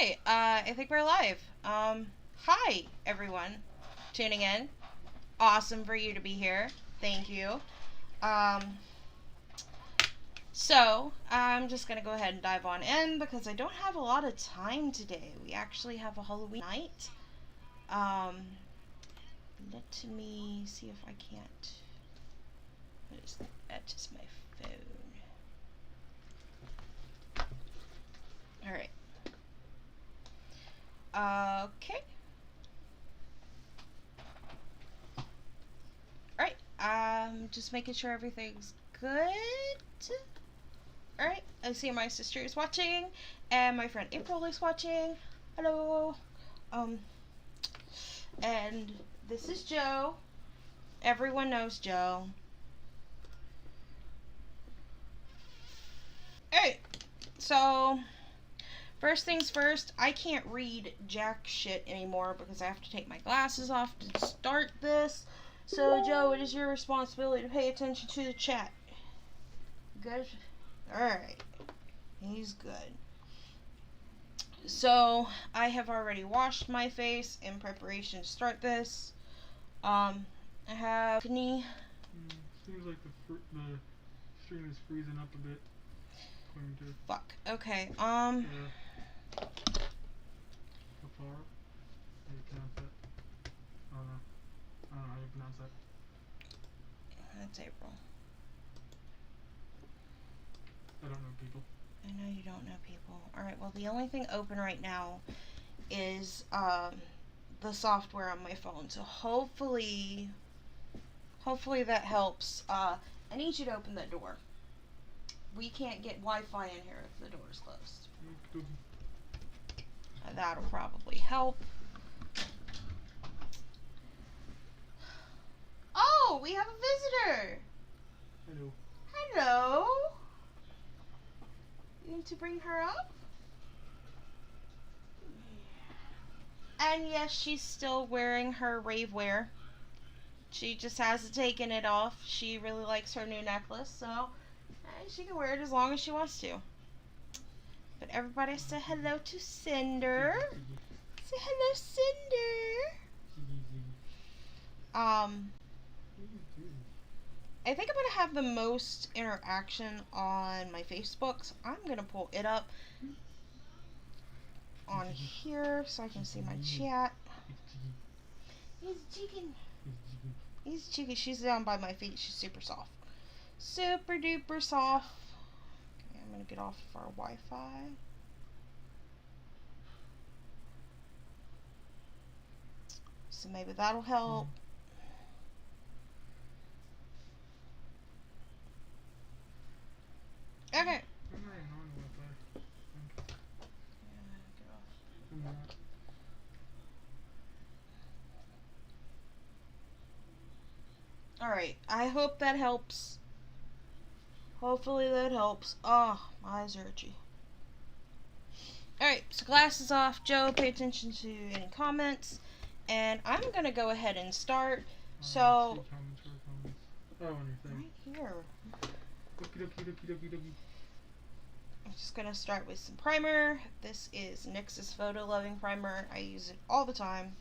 Okay, I think we're live. Hi, everyone tuning in. Awesome for you to be here. Thank you. So, I'm just going to go ahead and dive on in because I don't have a lot of time today. We actually have a Halloween night. Let me see if I can't. What is that? That's just my phone. Alright. Okay. Alright. Just making sure everything's good. Alright. I see my sister is watching, and my friend April is watching. Hello. And this is Joe. Everyone knows Joe. Alright. So, first things first, I can't read jack shit anymore because I have to take my glasses off to start this. So, Joe, it is your responsibility to pay attention to the chat. Good? Alright. He's good. So, I have already washed my face in preparation to start this. I have kidney. Seems like the stream is freezing up a bit. Fuck. Okay. How far? How do you pronounce that? I don't know how you pronounce that. That's April. I don't know people. I know you don't know people. Alright, well, the only thing open right now is the software on my phone. So hopefully that helps. I need you to open that door. We can't get Wi-Fi in here if the door is closed. That'll probably help. Oh, we have a visitor. Hello. Hello. You need to bring her up? And yes, she's still wearing her rave wear. She just hasn't taken it off. She really likes her new necklace, so she can wear it as long as she wants to. But everybody say hello to Cinder. Say hello, Cinder. I think I'm going to have the most interaction on my Facebook, so I'm going to pull it up on here so I can see my chat. He's chicken. He's chicken. She's down by my feet. She's super soft. Super duper soft. Okay, I'm going to get off of our Wi-Fi. So maybe that'll help. Okay. Alright, I hope that helps. Hopefully that helps. Oh, my eyes are itchy. Alright, so glasses off. Joe, pay attention to any comments. And I'm going to go ahead and start. So, right here. I'm just going to start with some primer. This is NYX's Photo Loving Primer. I use it all the time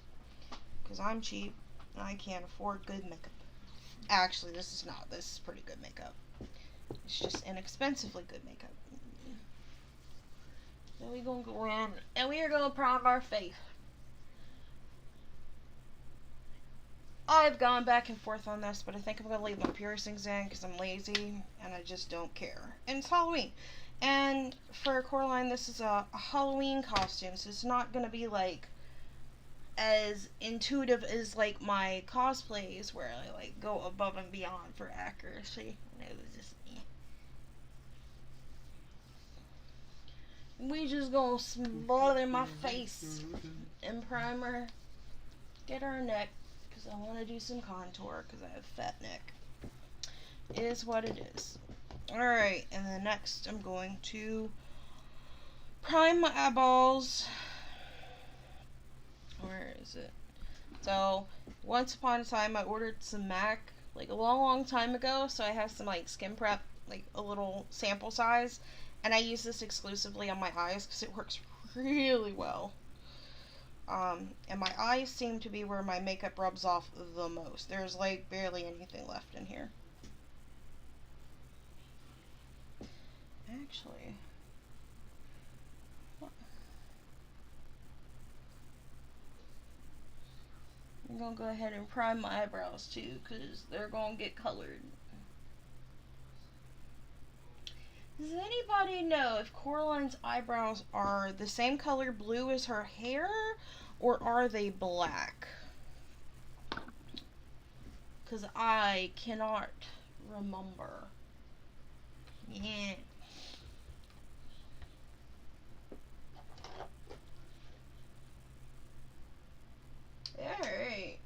because I'm cheap and I can't afford good makeup. Actually, this is not. This is pretty good makeup. It's just inexpensively good makeup. So we're going to go around and we are going to prime our face. I've gone back and forth on this, but I think I'm going to leave my piercings in because I'm lazy and I just don't care. And it's Halloween. And for Coraline, this is a Halloween costume, so it's not going to be like as intuitive as like my cosplays where I like go above and beyond for accuracy. And it was just we just gonna smother my face in primer, get her neck, because I want to do some contour because I have fat neck. It is what it is. Alright, and then next I'm going to prime my eyeballs. Where is it? So, once upon a time I ordered some MAC, like a long time ago, so I have some like skin prep, like a little sample size, and I use this exclusively on my eyes because it works really well. And my eyes seem to be where my makeup rubs off the most. There's like barely anything left in here. Actually, I'm gonna go ahead and prime my eyebrows too, because they're gonna get colored. Does anybody know if Coraline's eyebrows are the same color blue as her hair, or are they black? Because I cannot remember. Yeah. Alright.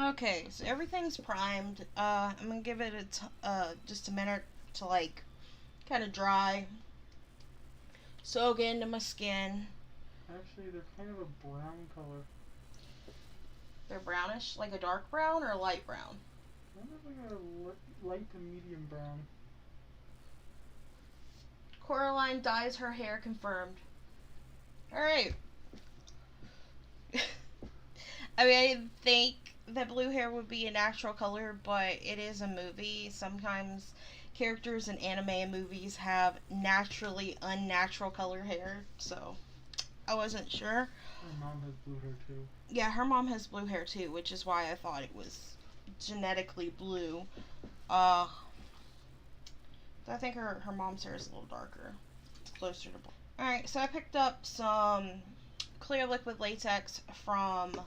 Okay, so everything's primed. I'm gonna give it just a minute to like kind of dry, soak into my skin. Actually, they're kind of a brown color. They're brownish, like a dark brown or a light brown. Kind of like a light to medium brown. Coraline dyes her hair, confirmed. Alright. I mean, I think that blue hair would be a natural color, but it is a movie. Sometimes characters in anime and movies have naturally unnatural color hair, so I wasn't sure. Her mom has blue hair too. Yeah, her mom has blue hair too, which is why I thought it was genetically blue. I think her mom's hair is a little darker. It's closer to blue. Alright, so I picked up some clear liquid latex from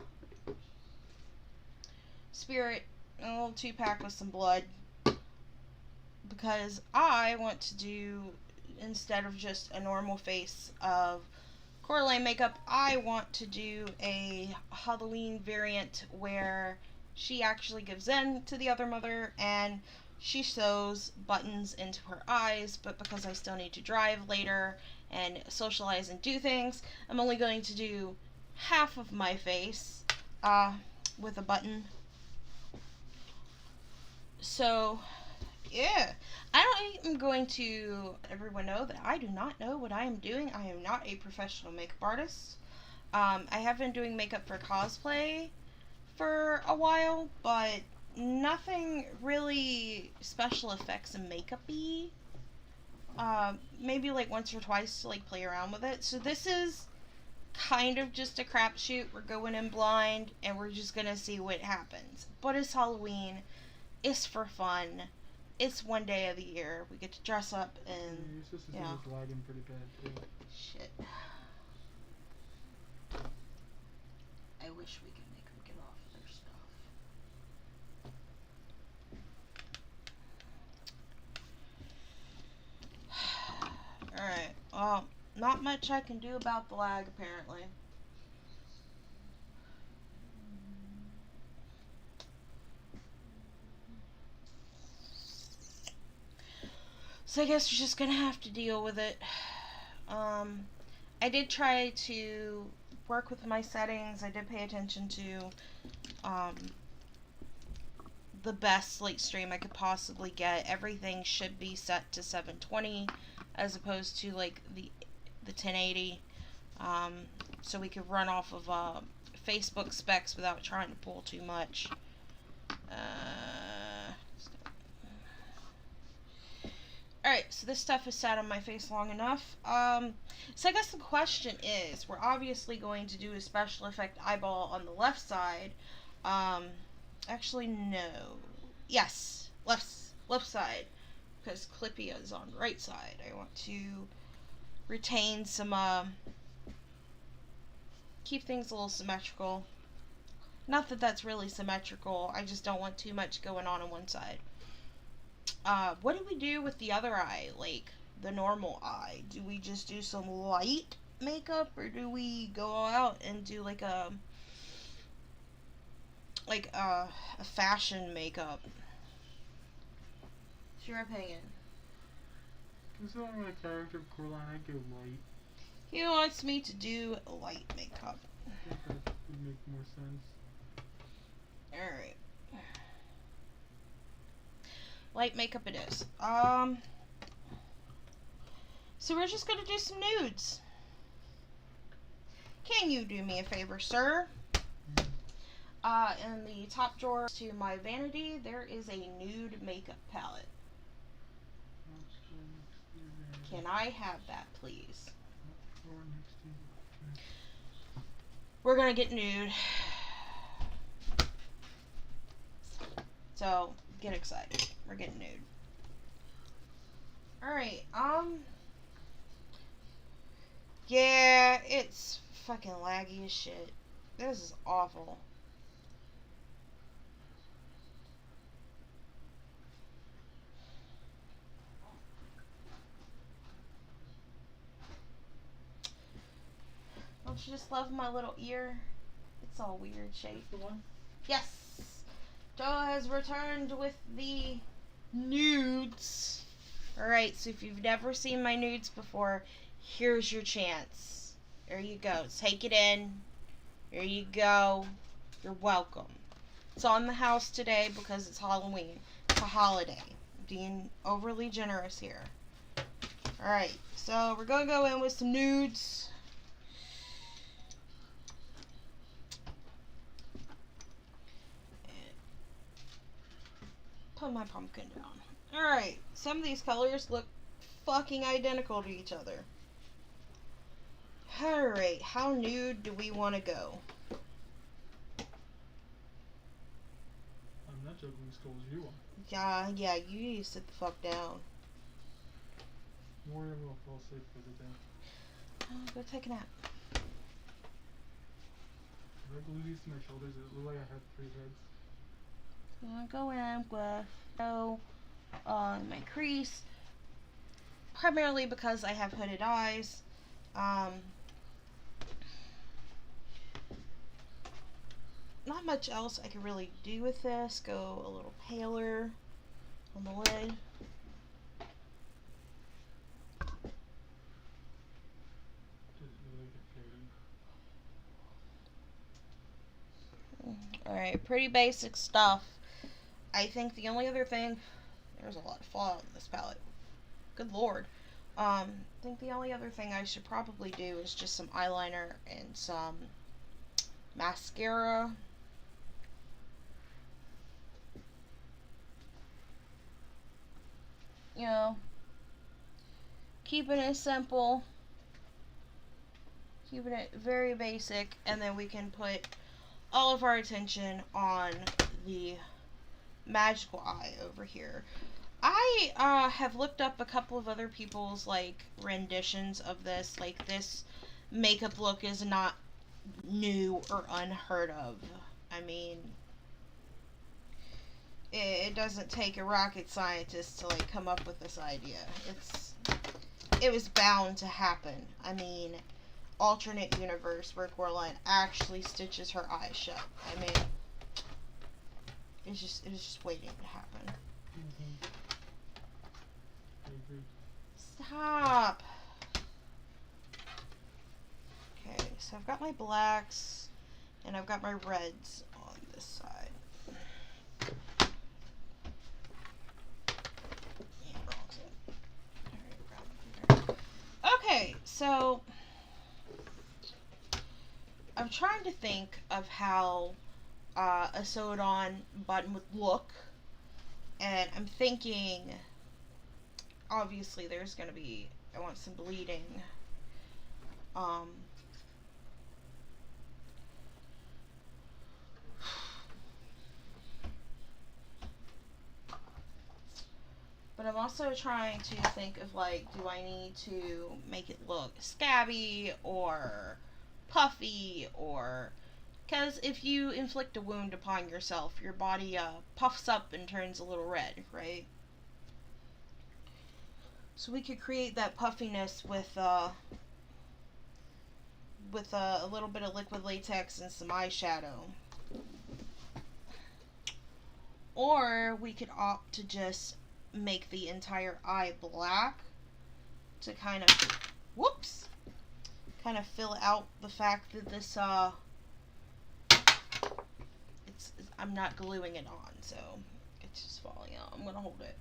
Spirit, a little 2-pack with some blood, because I want to do, instead of just a normal face of Coraline makeup, I want to do a Halloween variant where she actually gives in to the other mother and she sews buttons into her eyes, but because I still need to drive later and socialize and do things, I'm only going to do half of my face with a button. So, yeah. I am going to let everyone know that I do not know what I am doing. I am not a professional makeup artist. I have been doing makeup for cosplay for a while, but nothing really special effects and makeup-y. Maybe like once or twice to like play around with it. So this is kind of just a crapshoot. We're going in blind and we're just gonna see what happens. But it's Halloween. It's for fun. It's one day of the year. We get to dress up and Your sister's is lagging pretty bad too. shit. I wish we could make them get off their stuff. Alright. Well, not much I can do about the lag apparently. So I guess we're just gonna have to deal with it. I did try to work with my settings. I did pay attention to the best late stream I could possibly get. Everything should be set to 720 as opposed to like the 1080. So we could run off of Facebook specs without trying to pull too much. Alright, so this stuff is sat on my face long enough. So I guess the question is, we're obviously going to do a special effect eyeball on the left side. Actually, no. Yes, left side. Because Clippia is on the right side. I want to retain some, keep things a little symmetrical. Not that that's really symmetrical, I just don't want too much going on one side. What do we do with the other eye, like the normal eye? Do we just do some light makeup, or do we go out and do like a fashion makeup? What's your opinion? Considering my character Coraline, I'd go light. He wants me to do light makeup. I think that would make more sense. Alright. light makeup it is. So we're just gonna do some nudes. Can you do me a favor, sir? In the top drawer to my vanity, there is a nude makeup palette. Can I have that, please? We're gonna get nude. So, get excited. We're getting nude. Alright, yeah, it's fucking laggy as shit. This is awful. Don't you just love my little ear? It's all weird shape. The one? Yes! Joe has returned with the nudes. Alright, so if you've never seen my nudes before, here's your chance. There you go. Take it in. There you go. You're welcome. It's on the house today because it's Halloween. It's a holiday. I'm being overly generous here. Alright, so we're going to go in with some nudes. Put my pumpkin down. Alright, some of these colors look fucking identical to each other. Alright, how nude do we want to go? I'm not joking as cold as you are. Yeah, you need to sit the fuck down. I'm worried I'm gonna fall asleep for the day. Oh, go take a nap. If I glue these to my shoulders, it look like I have 3 heads. So I'm going in with my crease, primarily because I have hooded eyes. Not much else I could really do with this. Go a little paler on the lid. Alright, pretty basic stuff. I think the only other thing... There's a lot of flaw in this palette. Good lord. I think the only other thing I should probably do is just some eyeliner and some mascara. You know, keeping it simple. Keeping it very basic. And then we can put all of our attention on the magical eye over here. I have looked up a couple of other people's like renditions of this. Like, this makeup look is not new or unheard of. I mean, it doesn't take a rocket scientist to like come up with this idea. It was bound to happen. I mean, alternate universe where Coraline actually stitches her eyes shut. I mean, it was just waiting to happen. Stop. Okay, so I've got my blacks and I've got my reds on this side. Yeah, wrong side. Okay, so I'm trying to think of how a sewed-on button would look, and I'm thinking, obviously there's gonna be, I want some bleeding, but I'm also trying to think of like, do I need to make it look scabby or puffy, or because if you inflict a wound upon yourself, your body puffs up and turns a little red, right? So we could create that puffiness with a little bit of liquid latex and some eyeshadow. Or we could opt to just make the entire eye black to kind of, whoops, kind of fill out the fact that this, I'm not gluing it on, so it's just falling out. I'm gonna hold it.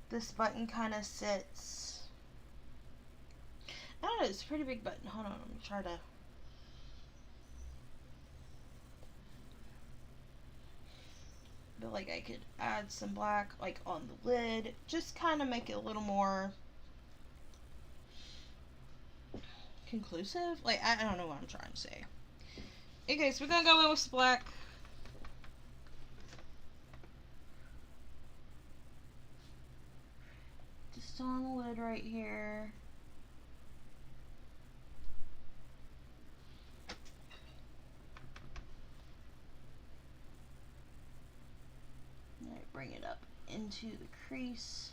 This button kind of sits, I don't know, it's a pretty big button. Hold on, let me try to. But like I could add some black like on the lid, just kind of make it a little more conclusive. Like I don't know what I'm trying to say. Okay, so we're gonna go in with some black. Just on the lid right here. Alright, bring it up into the crease.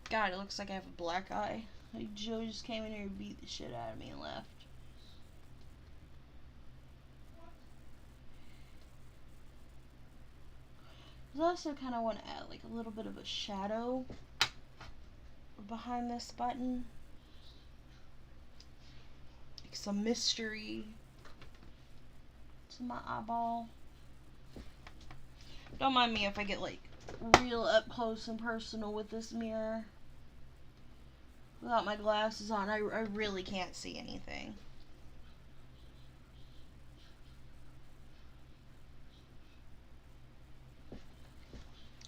God, it looks like I have a black eye. Like Joe just came in here and beat the shit out of me and left. I also kind of want to add like a little bit of a shadow behind this button. Like some mystery to my eyeball. Don't mind me if I get like real up close and personal with this mirror. Without my glasses on, I really can't see anything.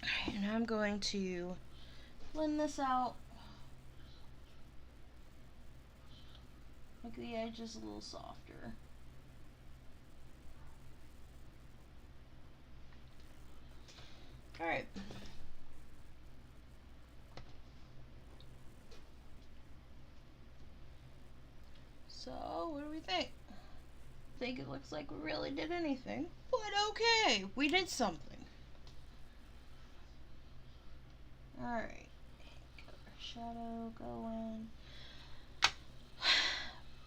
Alright, and I'm going to blend this out. Make the edges a little softer. Alright. So, what do we think? Think it looks like we really did anything. But okay, we did something. Alright. Shadow going.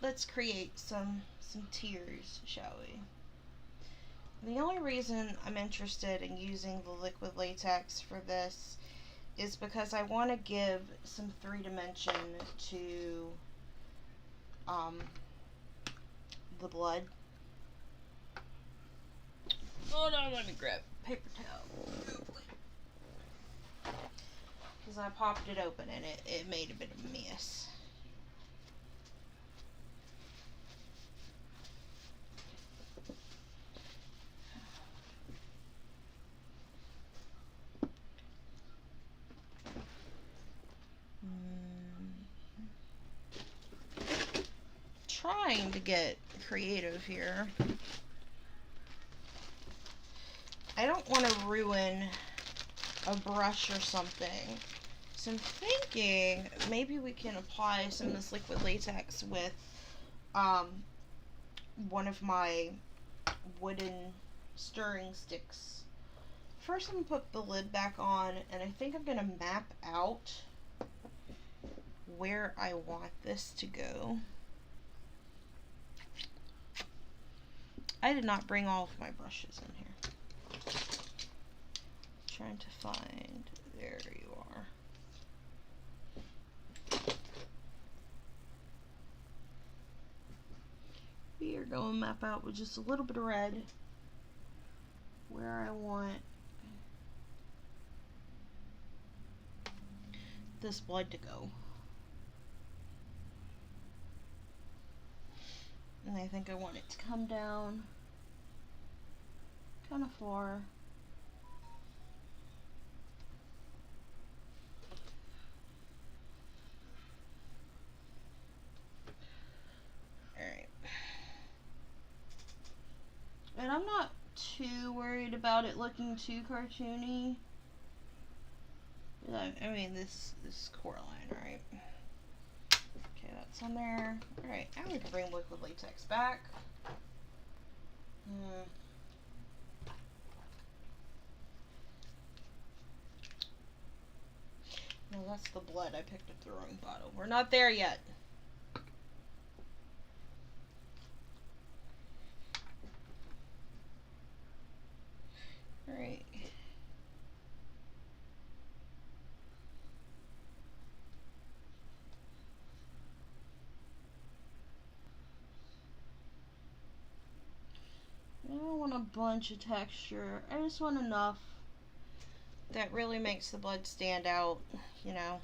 Let's create some tears, shall we? The only reason I'm interested in using the liquid latex for this is because I want to give some 3-dimension to the blood. Hold on, let me grab paper towel. Because I popped it open and it made a bit of a mess. Trying to get creative here. I don't want to ruin a brush or something. So I'm thinking maybe we can apply some of this liquid latex with one of my wooden stirring sticks. First I'm going to put the lid back on, and I think I'm going to map out where I want this to go. I did not bring all of my brushes in here. Trying to find, there you are. We are going to map out with just a little bit of red where I want this blood to go. And I think I want it to come down kind of far. Alright. And I'm not too worried about it looking too cartoony. I mean, this is Coraline, right? Okay, that's on there. Alright, now we can bring liquid latex back. No, that's the blood. I picked up the wrong bottle. We're not there yet. Alright. want a bunch of texture. I just want enough that really makes the blood stand out, you know.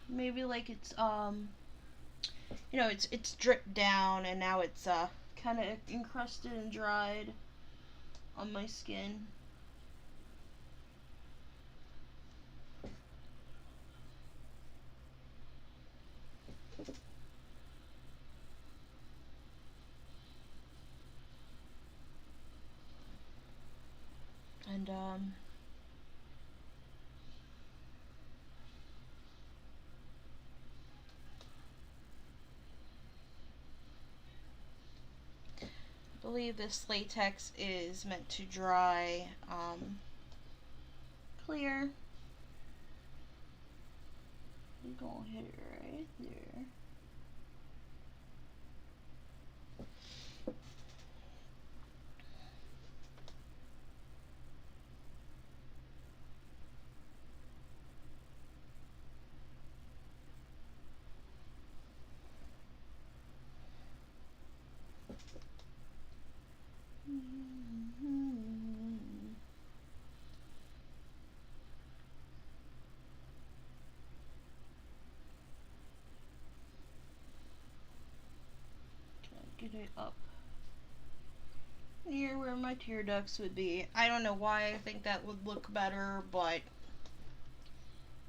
Maybe like it's you know, it's dripped down and now it's kind of encrusted and dried on my skin. And I believe this latex is meant to dry clear. I'm gonna hit it right there. Get it up near where my tear ducts would be. I don't know why I think that would look better, but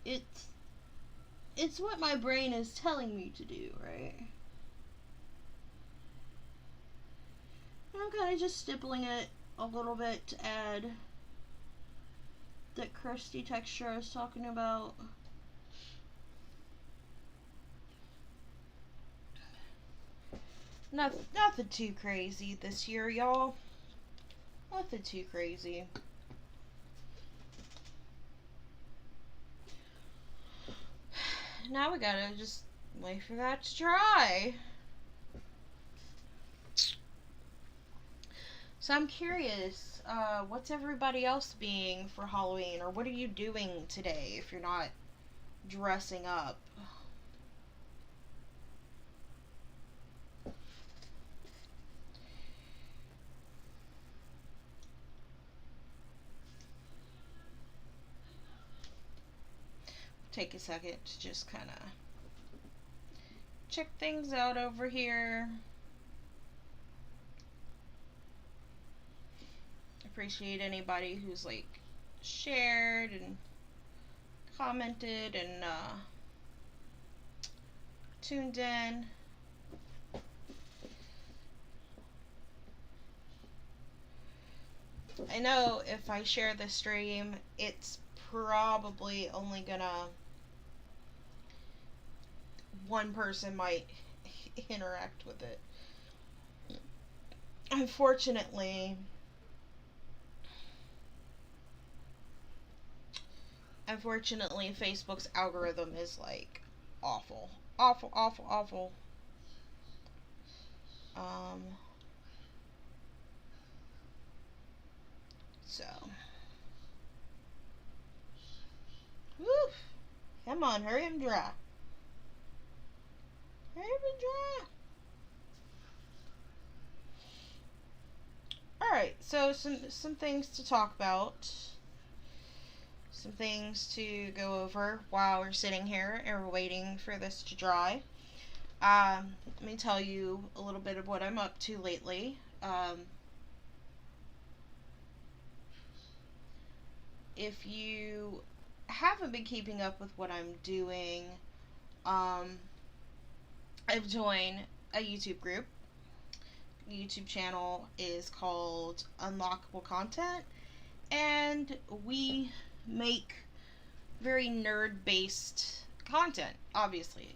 it's what my brain is telling me to do, right? And I'm kind of just stippling it a little bit to add that crusty texture I was talking about. Nothing too crazy this year, y'all. Nothing too crazy. Now we gotta just wait for that to dry. So I'm curious, what's everybody else being for Halloween, or what are you doing today if you're not dressing up? Take a second to just kind of check things out over here. Appreciate anybody who's like shared and commented and tuned in. I know if I share the stream, it's probably only gonna, one person might interact with it. Unfortunately, Facebook's algorithm is like awful. Awful. So. Woo! Come on, hurry and dry. Hurry and dry. Alright, so some things to talk about. Some things to go over while we're sitting here and we're waiting for this to dry. Let me tell you a little bit of what I'm up to lately. If you haven't been keeping up with what I'm doing, I've joined a YouTube group. The YouTube channel is called Unlockable Content, and we make very nerd-based content, obviously.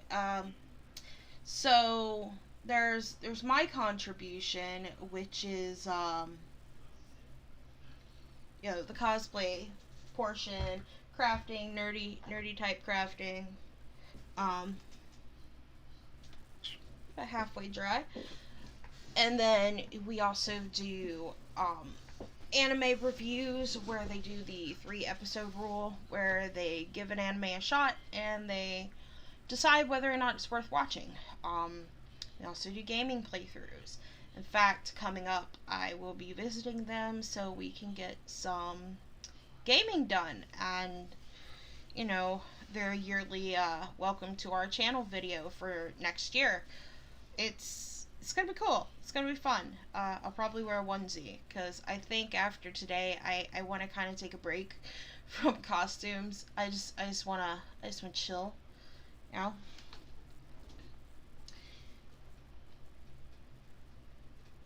So there's my contribution, which is you know, the cosplay portion, crafting, nerdy type crafting. About halfway dry. And then we also do anime reviews where they do the 3 episode rule, where they give an anime a shot and they decide whether or not it's worth watching. We also do gaming playthroughs. In fact, coming up, I will be visiting them so we can get some gaming done, and, you know, their yearly welcome to our channel video for next year. It's gonna be cool. It's gonna be fun. I'll probably wear a onesie, because I think after today I want to kind of take a break from costumes. I just wanna chill, you know.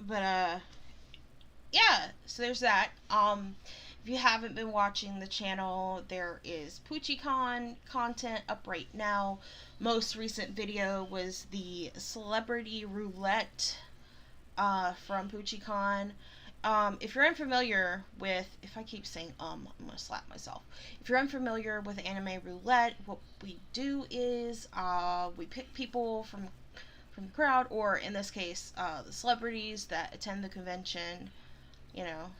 But yeah, so there's that. If you haven't been watching the channel, there is PoochieCon content up right now. Most recent video was the celebrity roulette from PoochieCon. If you're unfamiliar with, if I keep saying I'm gonna slap myself. If you're unfamiliar with anime roulette, what we do is we pick people from the crowd, or in this case, the celebrities that attend the convention. You know,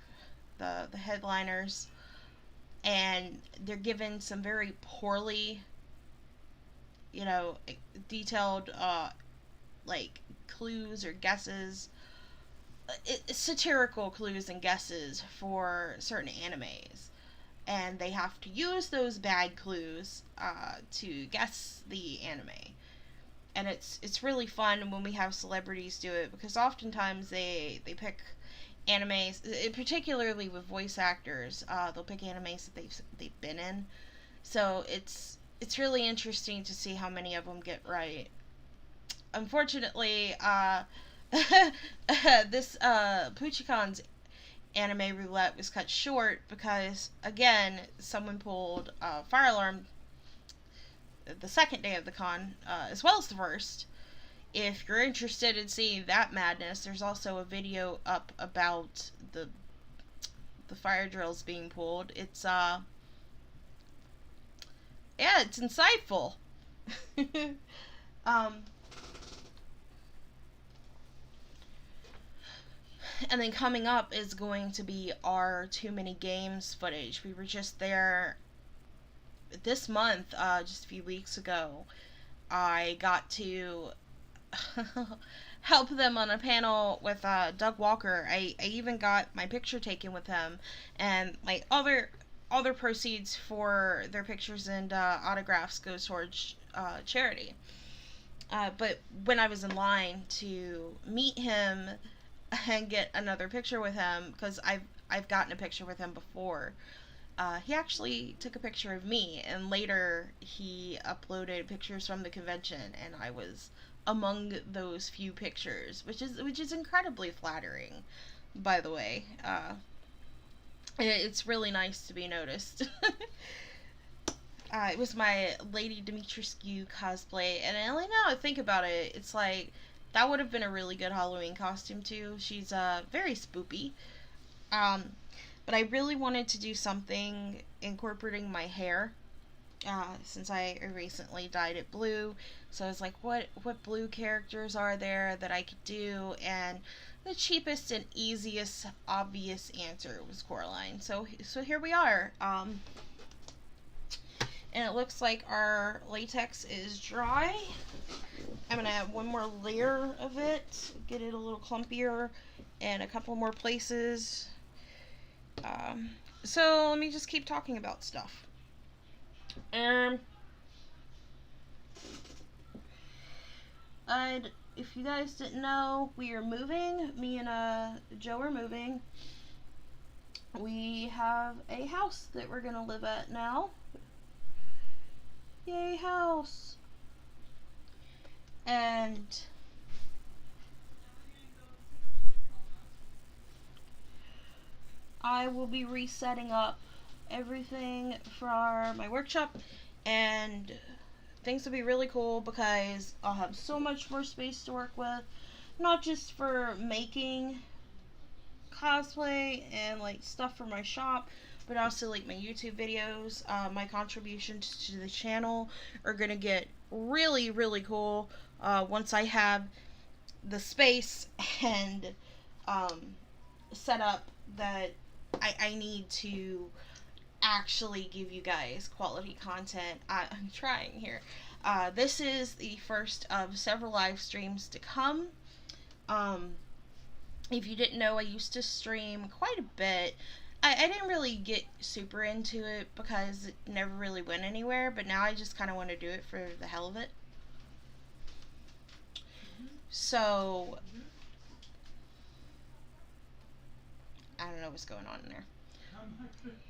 the headliners, and they're given some very poorly, you know, detailed like clues or guesses, satirical clues and guesses for certain animes, and they have to use those bad clues to guess the anime. And it's really fun when we have celebrities do it, because oftentimes they pick animes, particularly with voice actors. They'll pick animes that they've been in, so it's really interesting to see how many of them get right. Unfortunately, this PoochieCon's anime roulette was cut short because, again, someone pulled a fire alarm the second day of the con, as well as the first. If you're interested in seeing that madness, there's also a video up about the fire drills being pulled. It's it's insightful. And then coming up is going to be our Too Many Games footage. We were just there this month, just a few weeks ago. I got to help them on a panel with Doug Walker. I even got my picture taken with him, and like all their proceeds for their pictures and autographs goes towards charity. But when I was in line to meet him and get another picture with him, because I've gotten a picture with him before, he actually took a picture of me, and later he uploaded pictures from the convention, and I was among those few pictures, which is incredibly flattering, by the way. It's really nice to be noticed. It was my Lady Dimitrescu cosplay, and now I think about it, it's like that would have been a really good Halloween costume too. She's very spoopy. But I really wanted to do something incorporating my hair, since I recently dyed it blue. So I was like, what blue characters are there that I could do? And the cheapest and easiest obvious answer was Coraline. So here we are. And it looks like our latex is dry. I'm going to add one more layer of it, get it a little clumpier, and a couple more places. So let me just keep talking about stuff. If you guys didn't know, we are moving. Me and Joe are moving. We have a house that we're gonna live at now. Yay, house! And I will be resetting up everything for my workshop, and things will be really cool because I'll have so much more space to work with, not just for making cosplay and like stuff for my shop, but also like my YouTube videos. My contributions to the channel are gonna get really, really cool once I have the space and set up that I need to actually give you guys quality content. I'm trying here. This is the first of several live streams to come. If you didn't know, I used to stream quite a bit. I didn't really get super into it because it never really went anywhere, but now I just kind of want to do it for the hell of it. So, I don't know what's going on in there.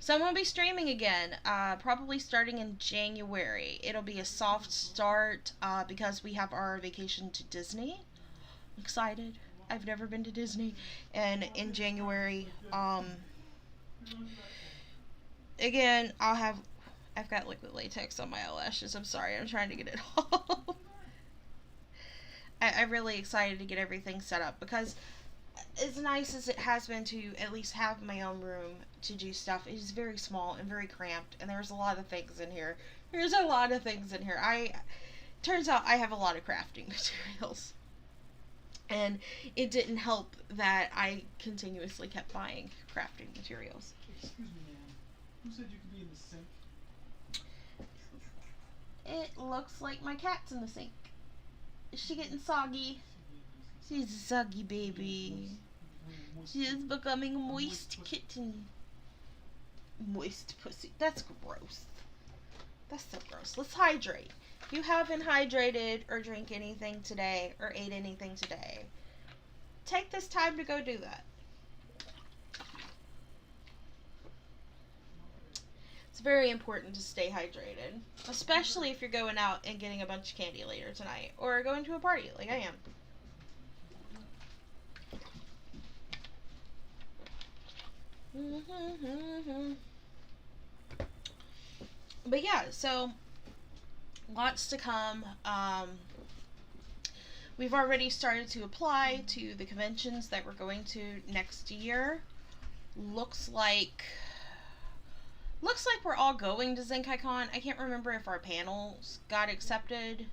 So I'm going to be streaming again, probably starting in January. It'll be a soft start because we have our vacation to Disney. I'm excited. I've never been to Disney. And in January, again, I've got liquid latex on my eyelashes. I'm sorry, I'm trying to get it off. I'm really excited to get everything set up because as nice as it has been to at least have my own room to do stuff, it is very small and very cramped, and there's a lot of things in here. Turns out I have a lot of crafting materials. And it didn't help that I continuously kept buying crafting materials. Excuse me, ma'am. Who said you could be in the sink? It looks like my cat's in the sink. Is she getting soggy? She's a soggy baby. She is becoming a moist kitten. Moist pussy. That's gross. That's so gross. Let's hydrate. If you haven't hydrated or drank anything today or ate anything today, take this time to go do that. It's very important to stay hydrated, especially if you're going out and getting a bunch of candy later tonight or going to a party like I am. But yeah, so lots to come. We've already started to apply to the conventions that we're going to next year. Looks like we're all going to ZenkaiCon. I can't remember if our panels got accepted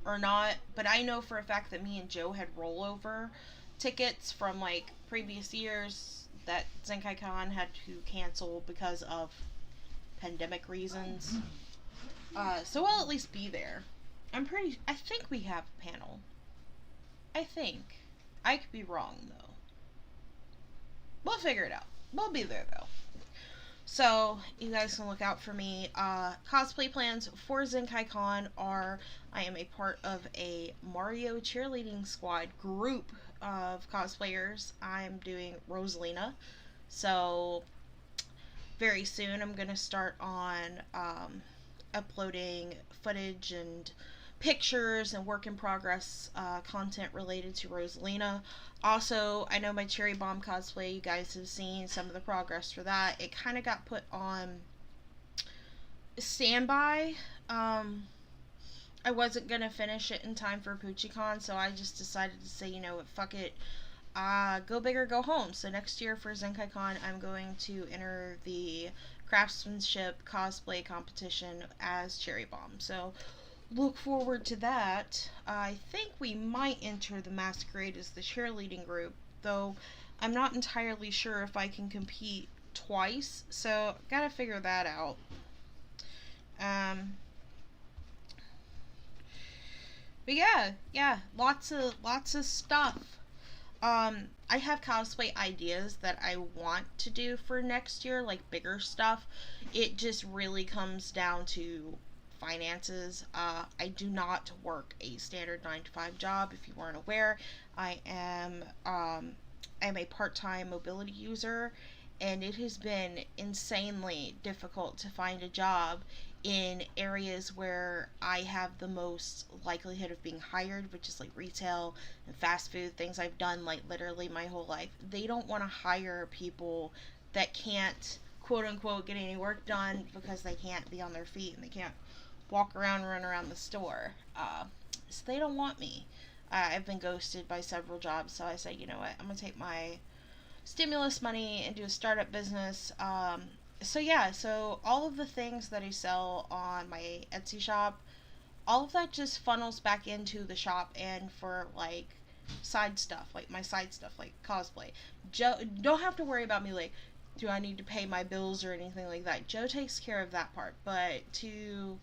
or not, but I know for a fact that me and Joe had rollover tickets from like previous years that ZenkaiCon had to cancel because of pandemic reasons. So we'll at least be there. I think we have a panel. I think. I could be wrong, though. We'll figure it out. We'll be there, though. So, you guys can look out for me. Cosplay plans for ZenkaiCon are, I am a part of a Mario cheerleading squad group of cosplayers. I'm doing Rosalina. So, very soon I'm going to start on uploading footage and pictures and work in progress content related to Rosalina. Also, I know my Cherry Bomb cosplay, you guys have seen some of the progress for that. It kind of got put on standby. I wasn't going to finish it in time for PoochieCon, so I just decided to say, you know what, fuck it. Go big or go home. So next year for ZenkaiCon, I'm going to enter the craftsmanship cosplay competition as Cherry Bomb. So look forward to that. I think we might enter the masquerade as the cheerleading group, though I'm not entirely sure if I can compete twice, so gotta figure that out. But yeah, lots of stuff. I have cosplay ideas that I want to do for next year, like bigger stuff. It just really comes down to finances. I do not work a standard 9-to-5 job. If you weren't aware, I am a part-time mobility user, and it has been insanely difficult to find a job in areas where I have the most likelihood of being hired, which is like retail and fast food, things I've done like literally my whole life. They don't want to hire people that can't quote unquote get any work done because they can't be on their feet and they can't walk around and run around the store. So they don't want me. I've been ghosted by several jobs, so I said, you know what, I'm gonna take my stimulus money and do a startup business. So all of the things that I sell on my Etsy shop, all of that just funnels back into the shop and for like side stuff, like my side stuff, like cosplay. Joe, don't have to worry about me like, do I need to pay my bills or anything like that. Joe takes care of that part, but to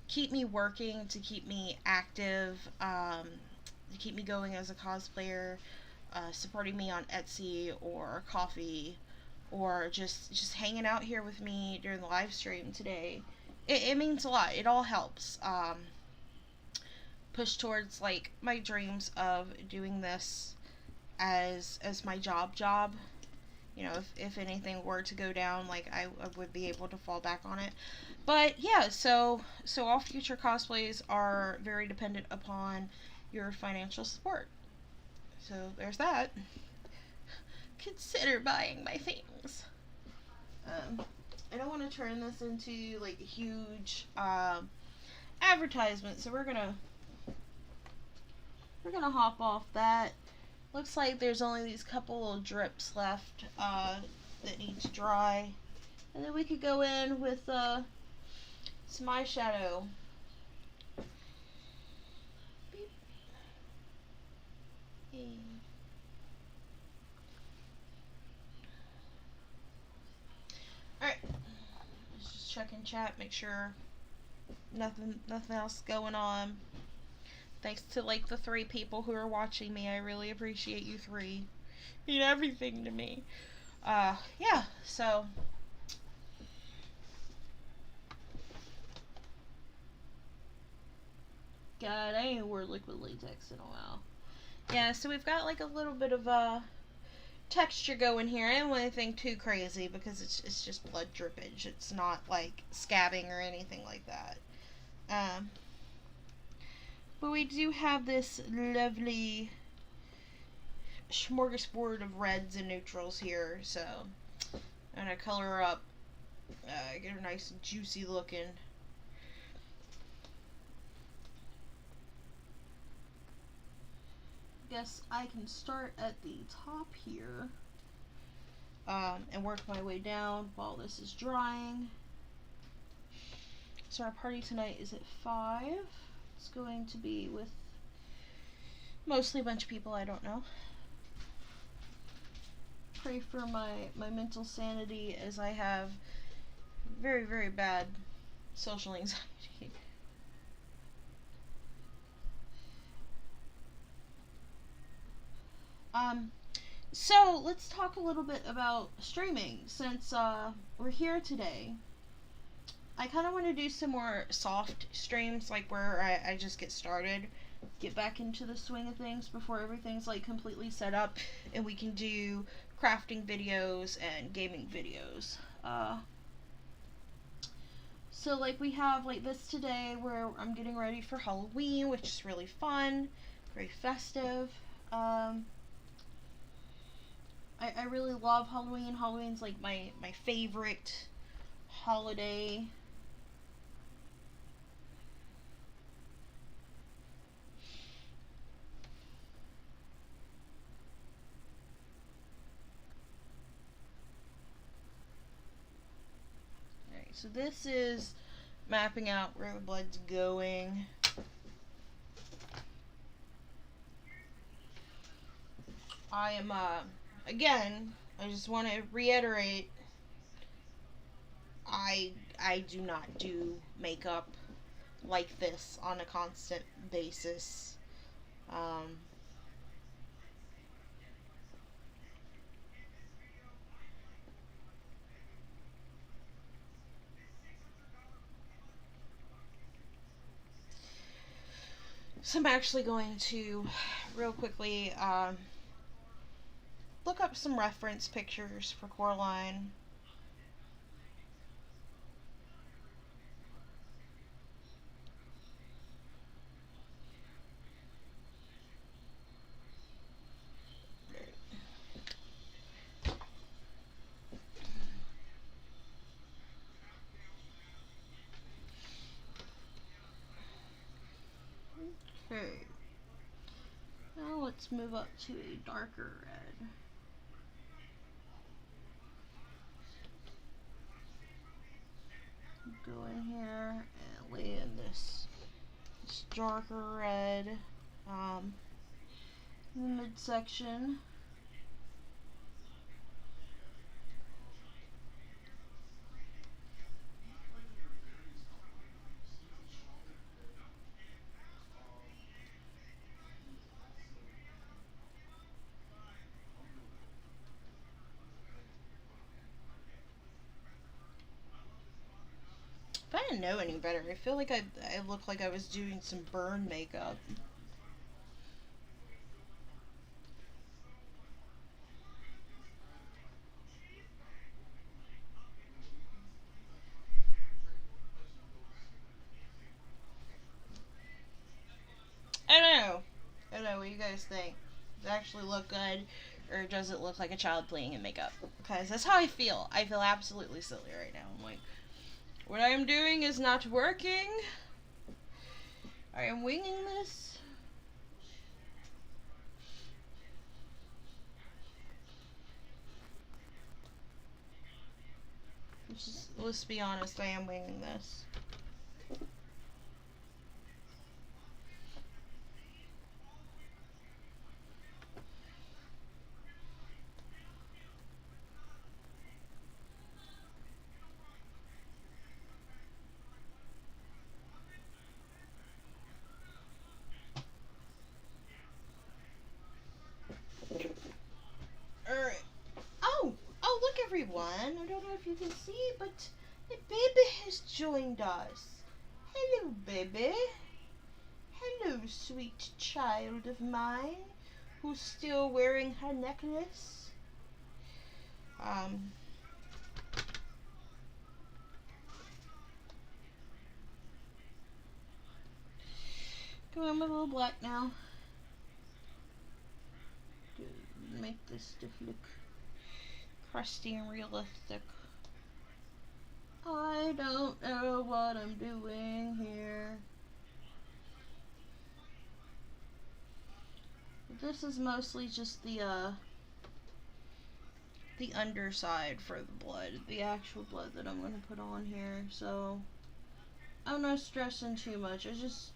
keep me working, to keep me active, to keep me going as a cosplayer, supporting me on Etsy or Coffee, or just hanging out here with me during the live stream today. It means a lot. It all helps. Push towards like my dreams of doing this as my job. You know, if anything were to go down, like I would be able to fall back on it. But yeah, so all future cosplays are very dependent upon your financial support. So there's that. Consider buying my things. I don't want to turn this into like a huge advertisement, so we're gonna hop off that. Looks like there's only these couple of drips left that need to dry, and then we could go in with some eyeshadow. Beep. Hey. Alright, let's just check in chat, make sure nothing else going on. Thanks to like the 3 people who are watching me. I really appreciate you 3. You mean everything to me. Yeah, so God, I ain't wore liquid latex in a while. Yeah, so we've got like a little bit of texture going here. I don't want anything too crazy because it's just blood drippage. It's not like scabbing or anything like that. But we do have this lovely smorgasbord of reds and neutrals here, so I'm gonna color her up, get her nice and juicy looking. Guess I can start at the top here, and work my way down while this is drying. So our party tonight is at 5. It's going to be with mostly a bunch of people I don't know. Pray for my mental sanity, as I have very, very bad social anxiety. So let's talk a little bit about streaming, since we're here today. I kind of want to do some more soft streams, like where I just get started, get back into the swing of things before everything's like completely set up and we can do crafting videos and gaming videos. So like we have like this today where I'm getting ready for Halloween, which is really fun, very festive. I really love Halloween. Halloween's like my favorite holiday. Alright, so this is mapping out where the blood's going. I am, again, I just want to reiterate, I do not do makeup like this on a constant basis. So I'm actually going to real quickly look up some reference pictures for Coraline. Okay. Now let's move up to a darker red. Go in here and lay in this darker red in the midsection. didn't know any better. I feel like I looked like I was doing some burn makeup. I don't know what you guys think. Does it actually look good? Or does it look like a child playing in makeup? Because that's how I feel. I feel absolutely silly right now. I'm like, what I am doing is not working. I am winging this. Let's be honest, I am winging this. Alright. Oh, look everyone. I don't know if you can see, but the baby has joined us. Hello, baby. Hello, sweet child of mine, who's still wearing her necklace. Going with a little black now. To make this stuff look crusty and realistic. I don't know what I'm doing here. This is mostly just the underside for the blood, the actual blood that I'm gonna put on here, so I'm not stressing too much. I just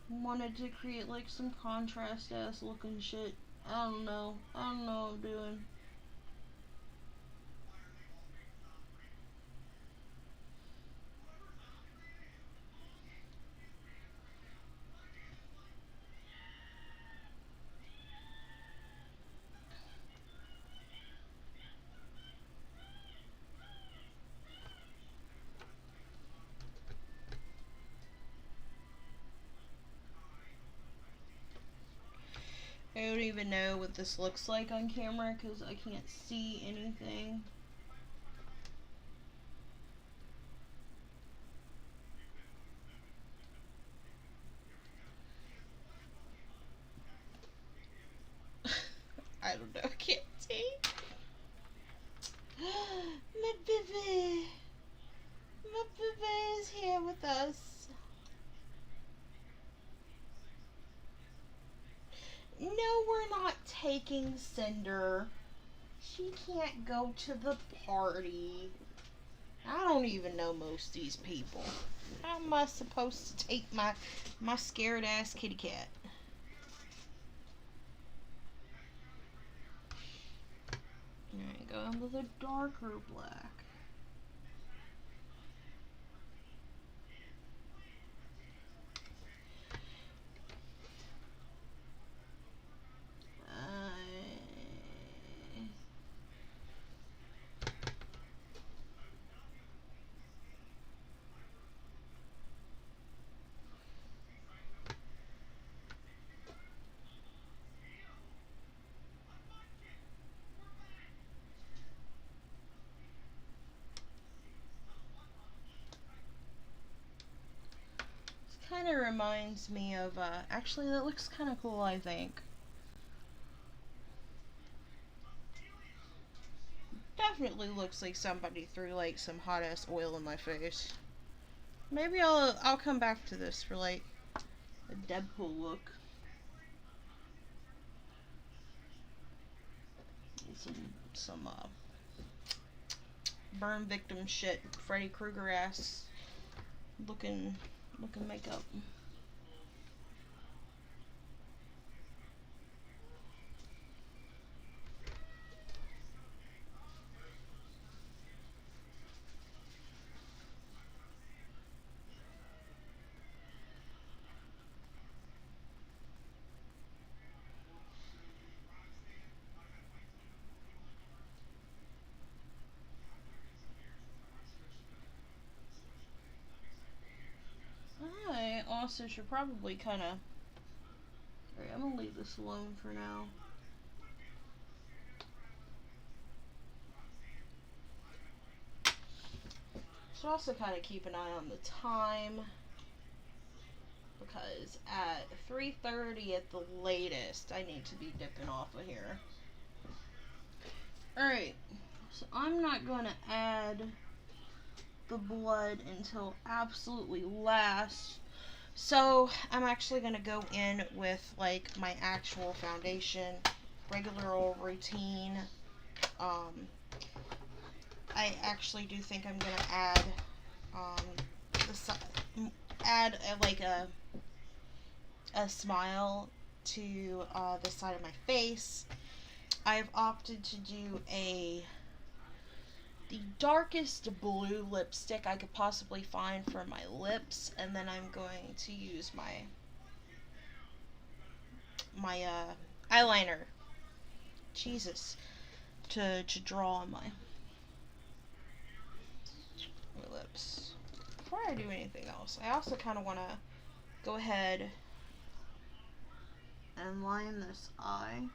wanted to create like some contrast ass looking shit. I don't know what I'm doing. I don't even know what this looks like on camera because I can't see anything. I don't know, I can't see. My baby! My baby is here with us. No, we're not taking Cinder. She can't go to the party. I don't even know most of these people. How am I supposed to take my scared ass kitty cat? Alright, going with a darker black. Kind of reminds me of, actually that looks kind of cool, I think. Definitely looks like somebody threw like some hot ass oil in my face. Maybe I'll come back to this for like a Deadpool look. Some burn victim shit, Freddy Krueger ass looking makeup. also should probably kind of... Alright, I'm going to leave this alone for now. Should also kind of keep an eye on the time, because at 3:30 at the latest, I need to be dipping off of here. Alright, so I'm not going to add the blood until absolutely last. So I'm actually going to go in with like my actual foundation, regular old routine. I actually do think I'm going to add a smile to the side of my face. I've opted to do the darkest blue lipstick I could possibly find for my lips, and then I'm going to use my eyeliner, Jesus, to draw on my lips. Before I do anything else, I also kind of want to go ahead and line this eye.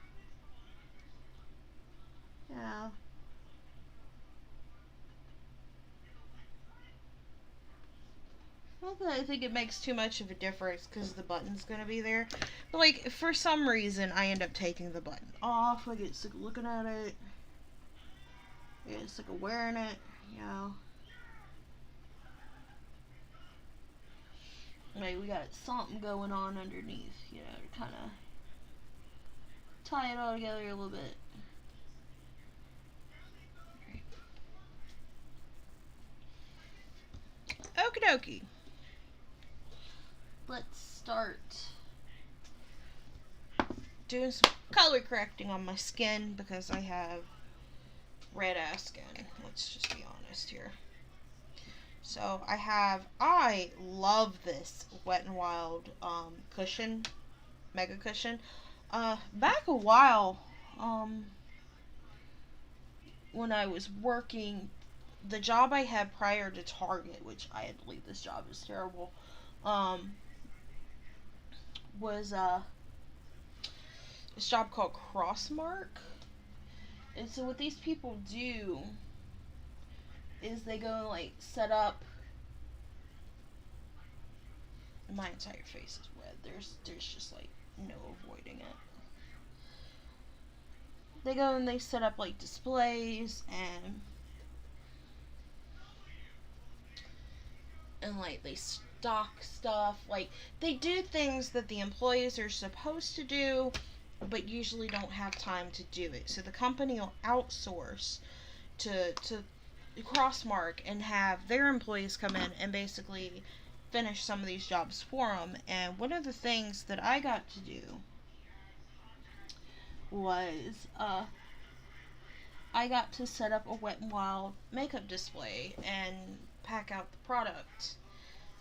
Yeah. Not that I think it makes too much of a difference because the button's going to be there. But, like, for some reason, I end up taking the button off. I get sick of looking at it. I get sick of wearing it, you know. Like, we got something going on underneath, you know, to kind of tie it all together a little bit. Okie dokie. Let's start doing some color correcting on my skin because I have red ass skin. Let's just be honest here. So I love this Wet n Wild cushion, mega cushion. Back a while, when I was working, the job I had prior to Target, which I had to leave this job, it's terrible, was this job called Crossmark. And so what these people do is they go and like set up, my entire face is red, there's just like no avoiding it. They go and they set up like displays and like they stock stuff, like they do things that the employees are supposed to do but usually don't have time to do it. So the company will outsource to Crossmark and have their employees come in and basically finish some of these jobs for them. And one of the things that I got to do was I got to set up a Wet n Wild makeup display and pack out the product.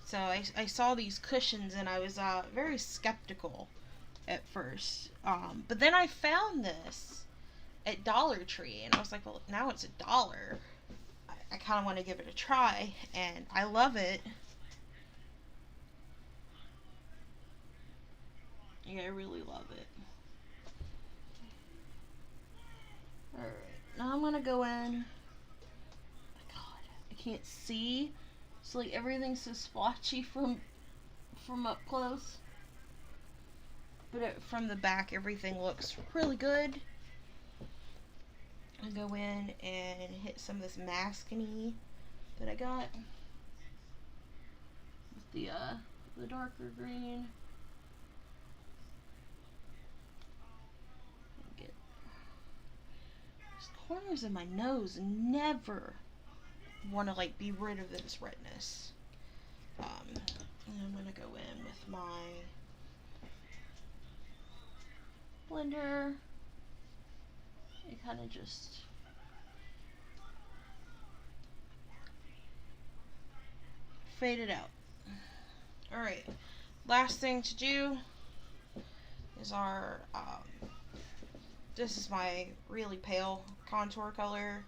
So I saw these cushions and I was very skeptical at first. But then I found this at Dollar Tree and I was like, well, now it's $1. I kind of want to give it a try and I love it. Yeah, I really love it. Alright, now I'm gonna go in. Oh my god, I can't see. So like everything's so splotchy from up close. But from the back, everything looks really good. I go in and hit some of this masking that I got with the darker green. Get these corners of my nose never want to like be rid of this redness. And I'm gonna go in with my blender. It kind of just fade it out. Alright, last thing to do is our this is my really pale contour color.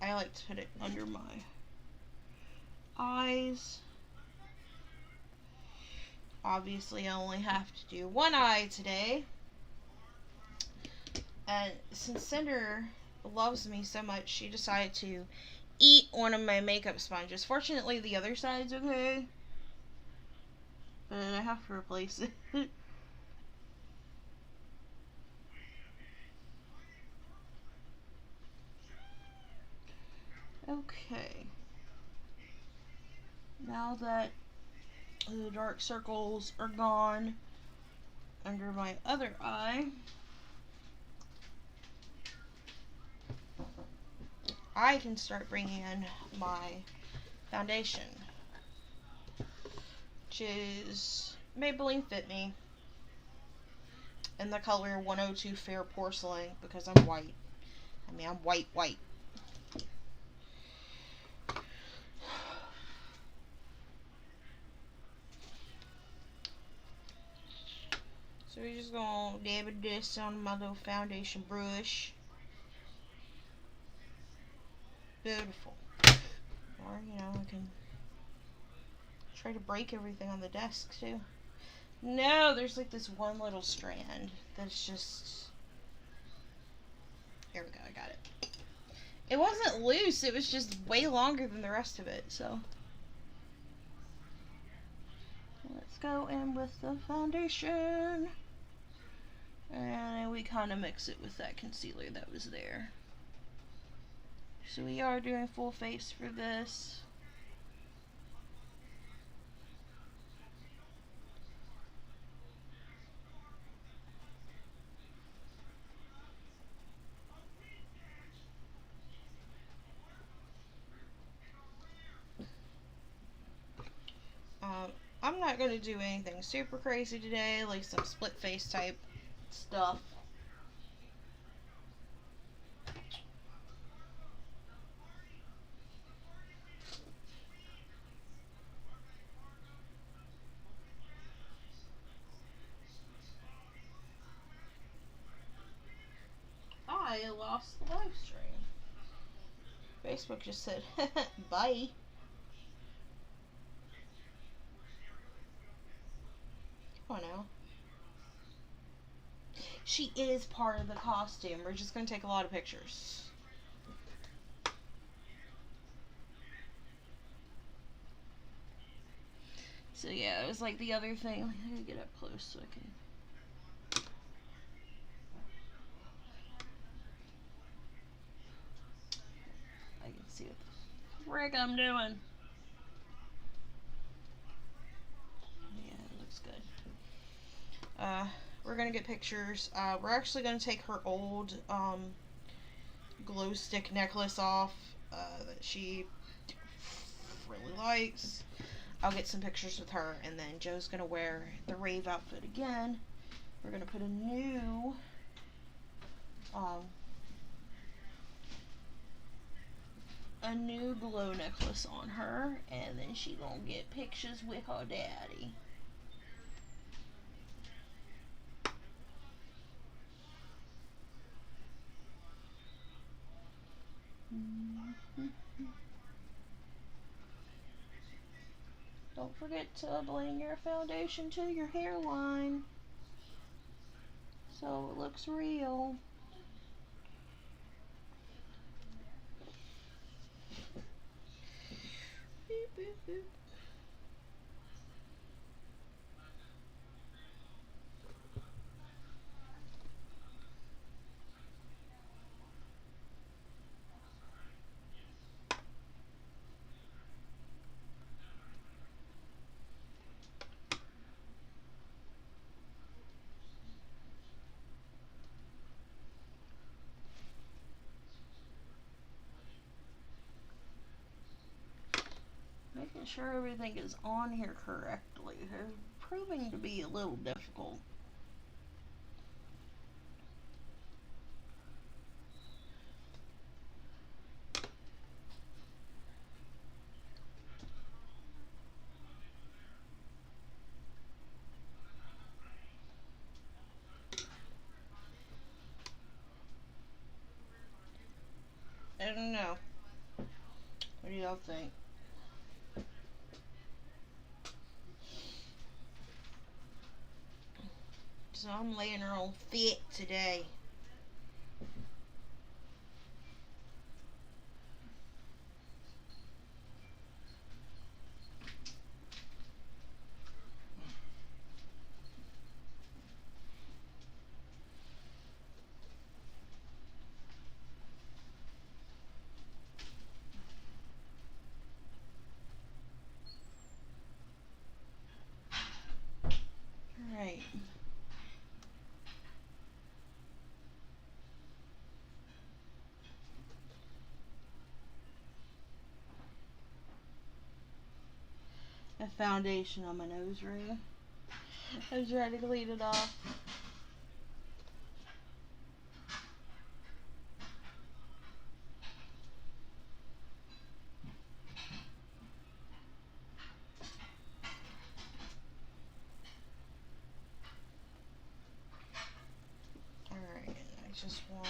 I like to put it under my eyes. Obviously, I only have to do one eye today. And since Cinder loves me so much, she decided to eat one of my makeup sponges. Fortunately, the other side's okay. But I have to replace it. Okay. Now that the dark circles are gone under my other eye, I can start bringing in my foundation, which is Maybelline Fit Me in the color 102 Fair Porcelain, because I'm white. I mean, I'm white. So we're just gonna dab this on my little foundation brush. Beautiful. Or, you know, I can try to break everything on the desk too. No, there's like this one little strand that's just... Here we go, I got it. It wasn't loose, it was just way longer than the rest of it, so... Let's go in with the foundation. And we kind of mix it with that concealer that was there. So we are doing full face for this. I'm not going to do anything super crazy today, like some split face type stuff. I lost the live stream. Facebook just said, bye. Oh no. She is part of the costume. We're just going to take a lot of pictures. So yeah, it was like the other thing. I gotta get up close so I can... see what the frick I'm doing. Yeah, it looks good. We're gonna get pictures. We're actually gonna take her old glow stick necklace off that she really likes. I'll get some pictures with her, and then Joe's gonna wear the rave outfit again. We're gonna put a new glow necklace on her, and then she gonna get pictures with her daddy. Don't forget to blend your foundation to your hairline so it looks real. Beep, beep, beep. Making sure everything is on here correctly is proving to be a little difficult. I don't know. What do y'all think? I'm laying her on thick today. Alright. A foundation on my nose ring. I was ready to clean it off. Alright, I just want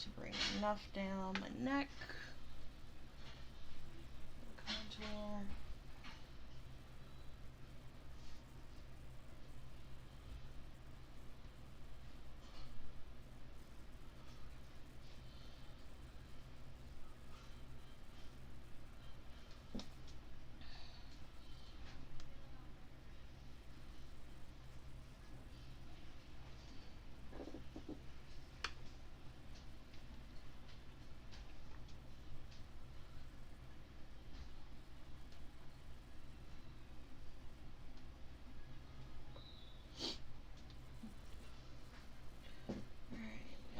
to bring enough down my neck. Contour.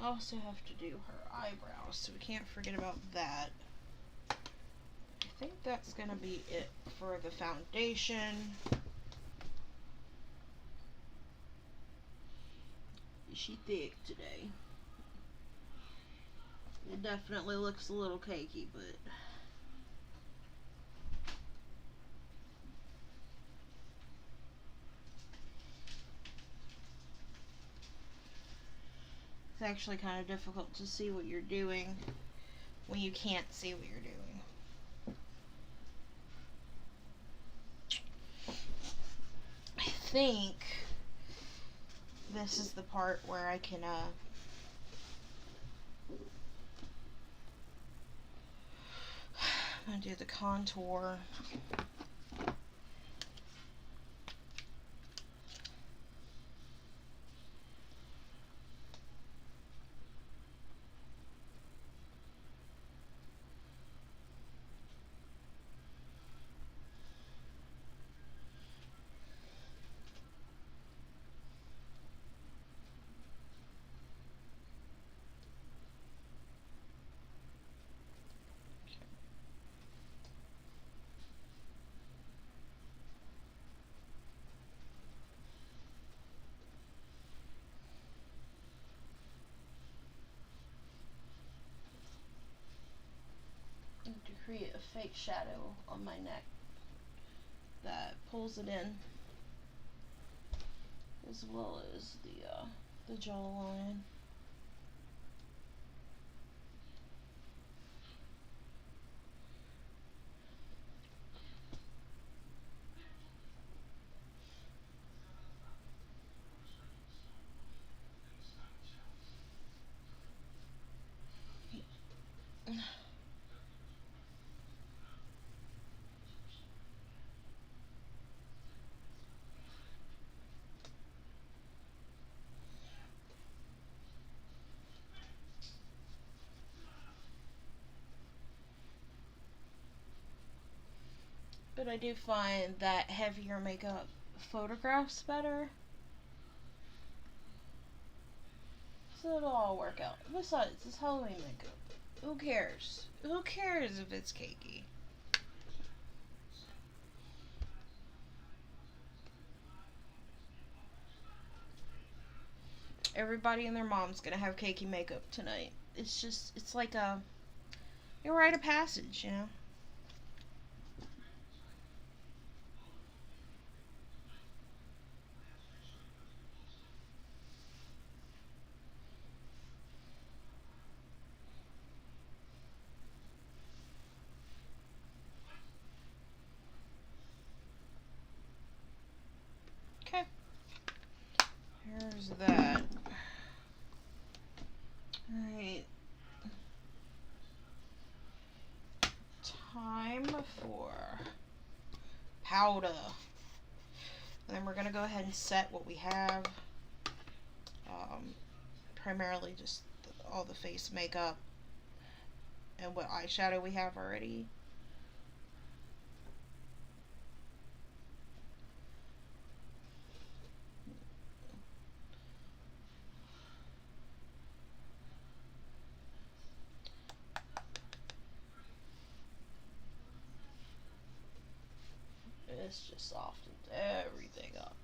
Also have to do her eyebrows, so we can't forget about that. I think that's gonna be it for the foundation. Is she thick today? It definitely looks a little cakey, but it's actually kind of difficult to see what you're doing when you can't see what you're doing. I think this is the part where I can I'm gonna do the contour. To create a fake shadow on my neck that pulls it in, as well as the jawline. But I do find that heavier makeup photographs better. So it'll all work out. Besides, it's Halloween makeup. Who cares? Who cares if it's cakey? Everybody and their mom's gonna have cakey makeup tonight. It's like a rite of passage, you know? Okay. there's that. Alright. Time for powder. And then we're going to go ahead and set what we have. Primarily just all the face makeup and what eyeshadow we have already. This just softens everything up.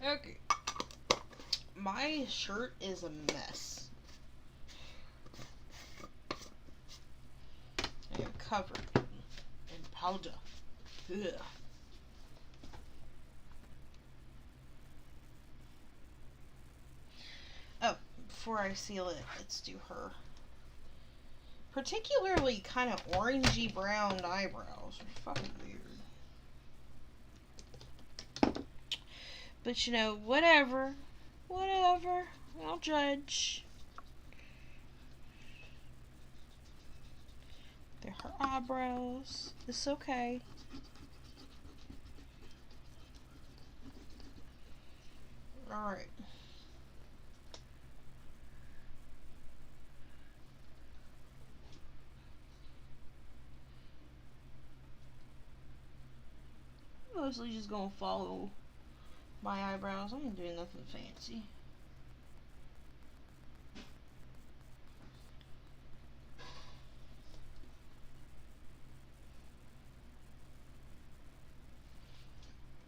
Okay. My shirt is a mess. I am covered in powder. Ugh. Oh, before I seal it, let's do her particularly kind of orangey brown eyebrows. Fucking weird. But you know, whatever. Whatever. I'll judge. They're her eyebrows. It's okay. Alright. Mostly just gonna follow my eyebrows. I ain't doing nothing fancy.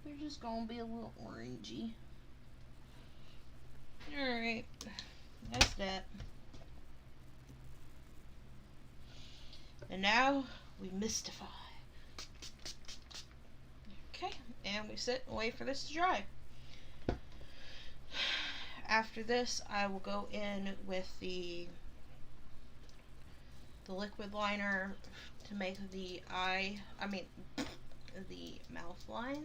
They're just gonna be a little orangey. Alright. That's that. And now we mystify. Okay, and we sit and wait for this to dry. After this, I will go in with the liquid liner to make the the mouth line.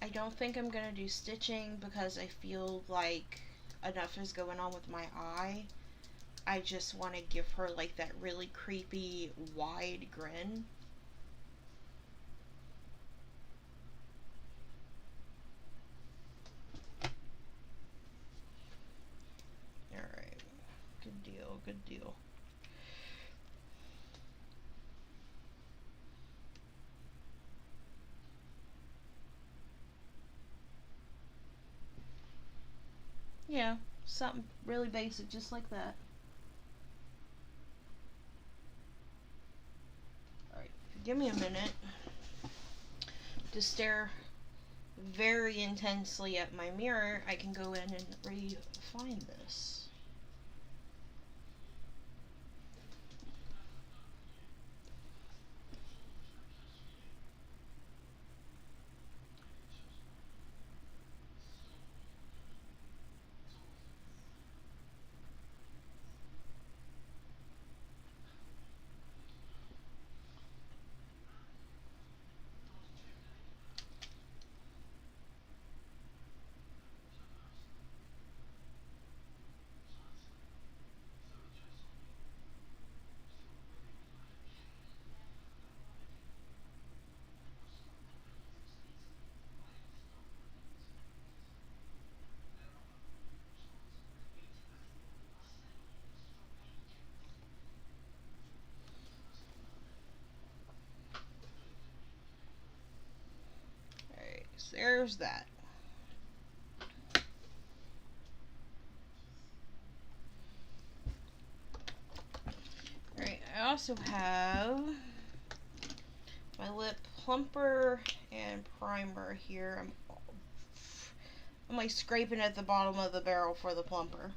I don't think I'm gonna do stitching because I feel like enough is going on with my eye. I just want to give her like that really creepy wide grin. Alright, good deal, good deal. Yeah, something really basic, just like that. Alright, give me a minute to stare very intensely at my mirror. I can go in and refine this. Alright, so there's that. Alright, I also have my lip plumper and primer here. I'm like scraping at the bottom of the barrel for the plumper.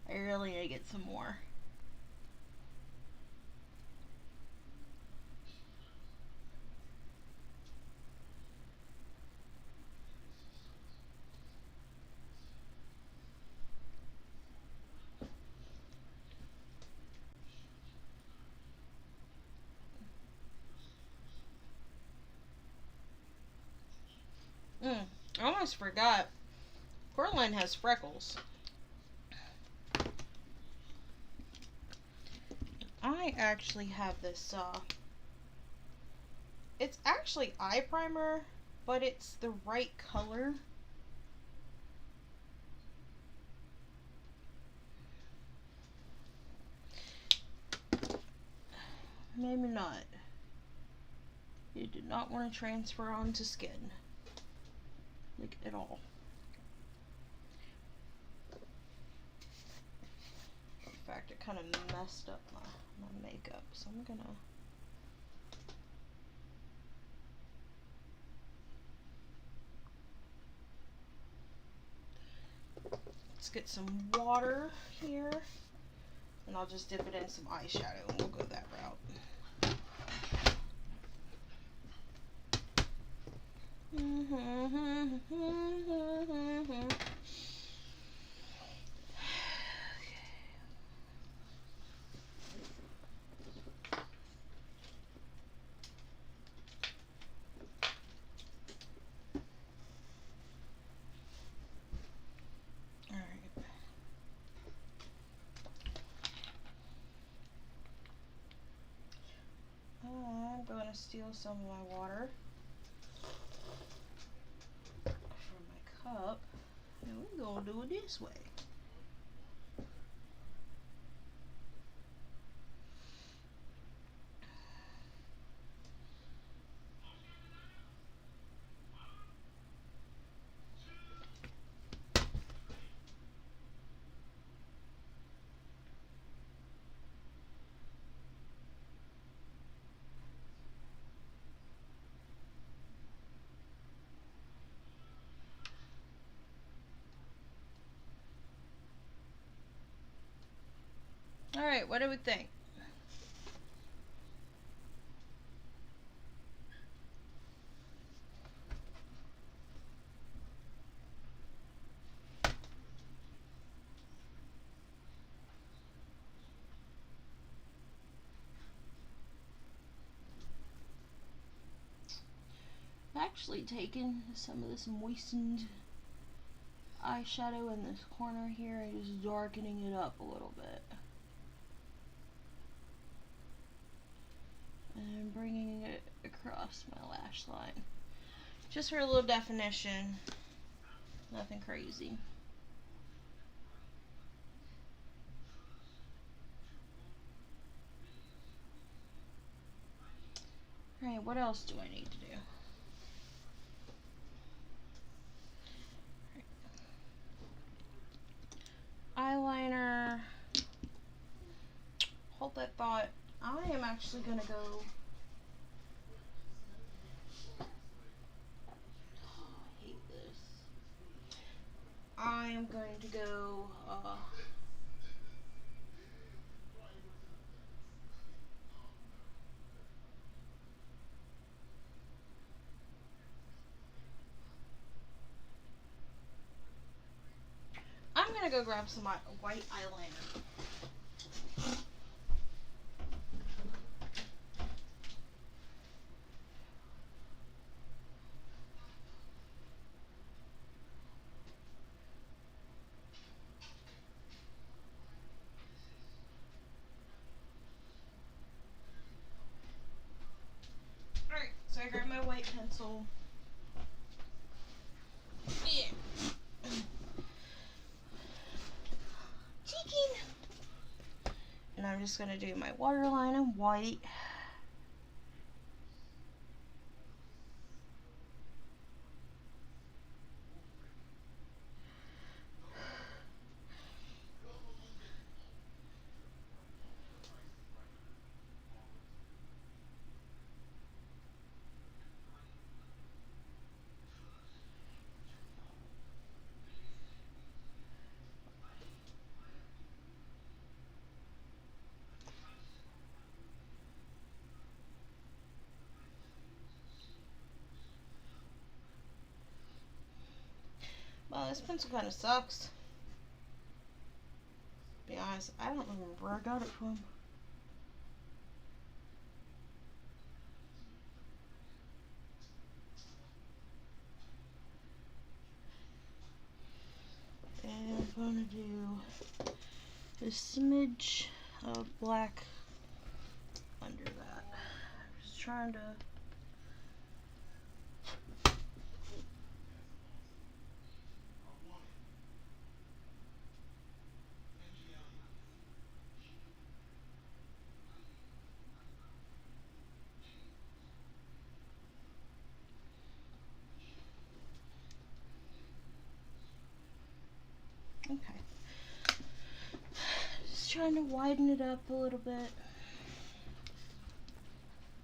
I really need to get some more. almost forgot. Coraline has freckles. I actually have this, it's actually eye primer, but it's the right color. Maybe not. You did not want to transfer onto skin. Like, at all. In fact, it kind of messed up my makeup, so I'm gonna... Let's get some water here, and I'll just dip it in some eyeshadow, and we'll go that route. I'm going to steal some of my water from my cup, and we're going to do it this way. Alright, what do we think? I've actually taken some of this moistened eyeshadow in this corner here and just darkening it up a little bit. And bringing it across my lash line. Just for a little definition. Nothing crazy. Alright, what else do I need to do? Eyeliner. Hold that thought. I am actually gonna go. Oh, I hate this. I am going to go. I'm gonna go grab some white eyeliner. Alright, so I grabbed my white pencil. Yeah. Cheeking. And I'm just gonna do my waterline in white. Well, this pencil kind of sucks. To be honest, I don't remember where I got it from. I'm gonna do a smidge of black under that. I'm just trying to okay. Just trying to widen it up a little bit.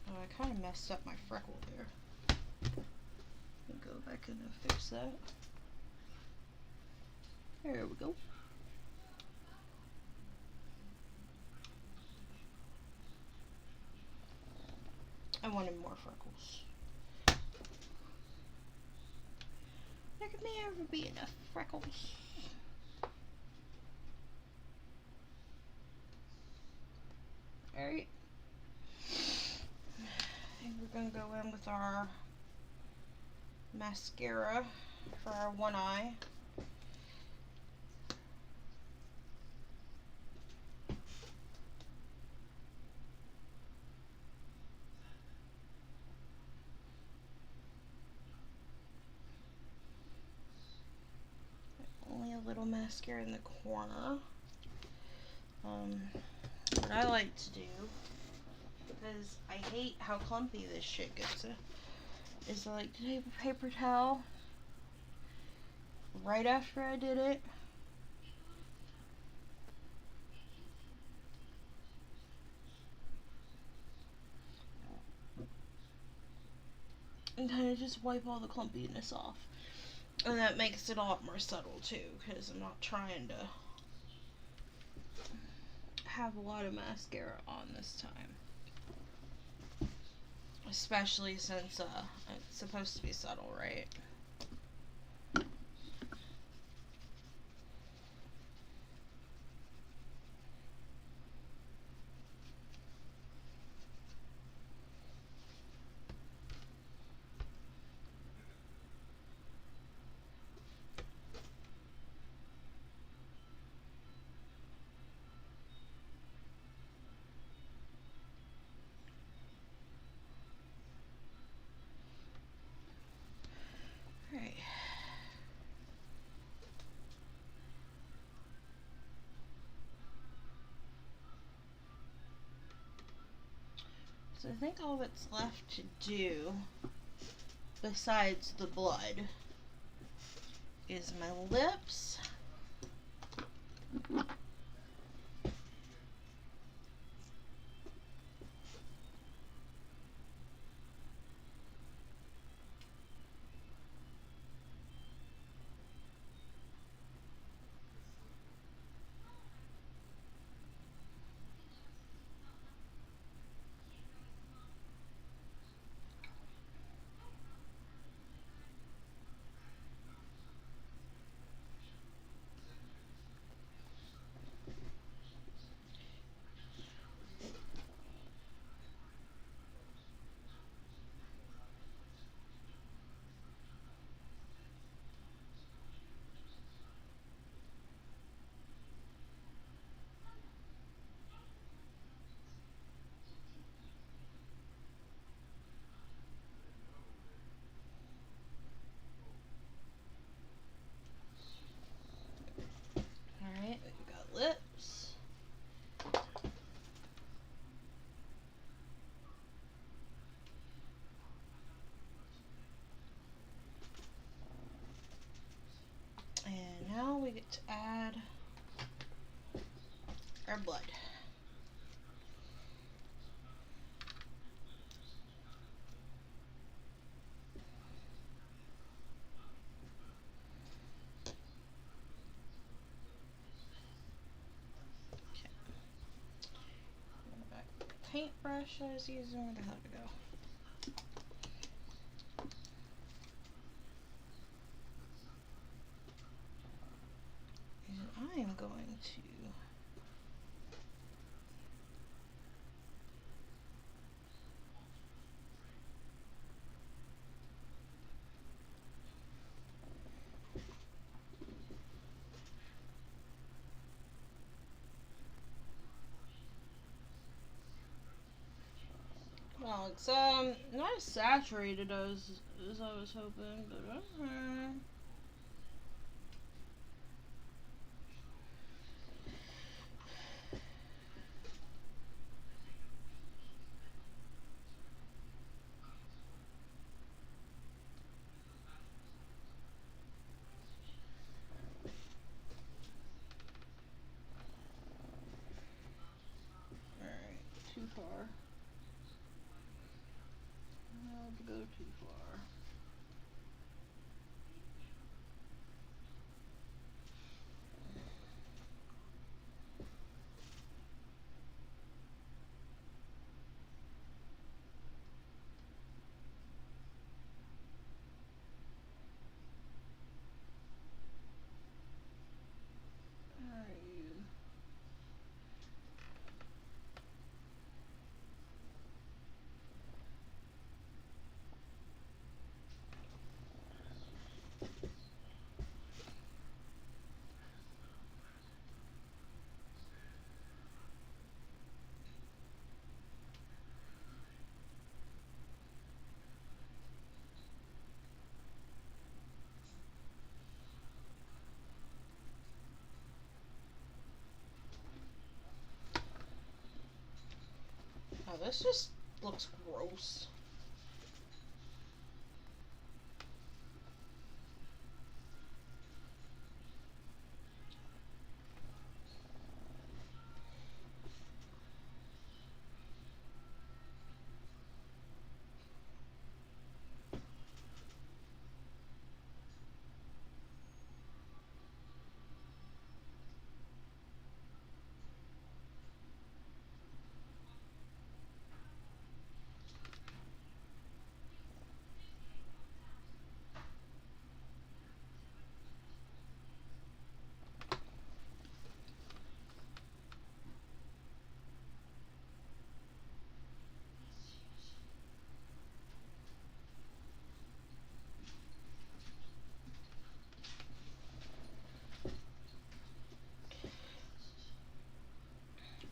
Oh, I kind of messed up my freckle there. Let me go back in and fix that. There we go. I wanted more freckles. There could never be enough freckles. Alright. I think we're going to go in with our mascara for our one eye. Only a little mascara in the corner. What I like to do, because I hate how clumpy this shit gets, is I like to take a paper towel right after I did it. And kind of just wipe all the clumpiness off. And that makes it a lot more subtle too, because I'm not trying to have a lot of mascara on this time. Especially since it's supposed to be subtle, right? Alright. So I think all that's left to do, besides the blood, is my lips. Alright, we've got lips. And now we get to add our blood. Paintbrush I was using, where the hell did it go? And I am going to looks not as saturated as I was hoping, but alright, too far. Not to go too far. Oh, this just looks gross.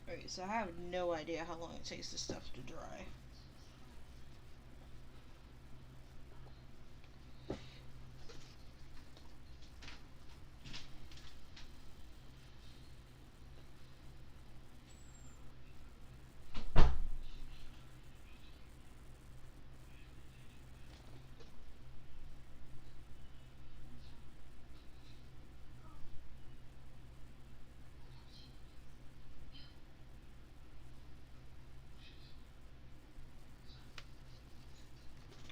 Alright, so I have no idea how long it takes this stuff to dry.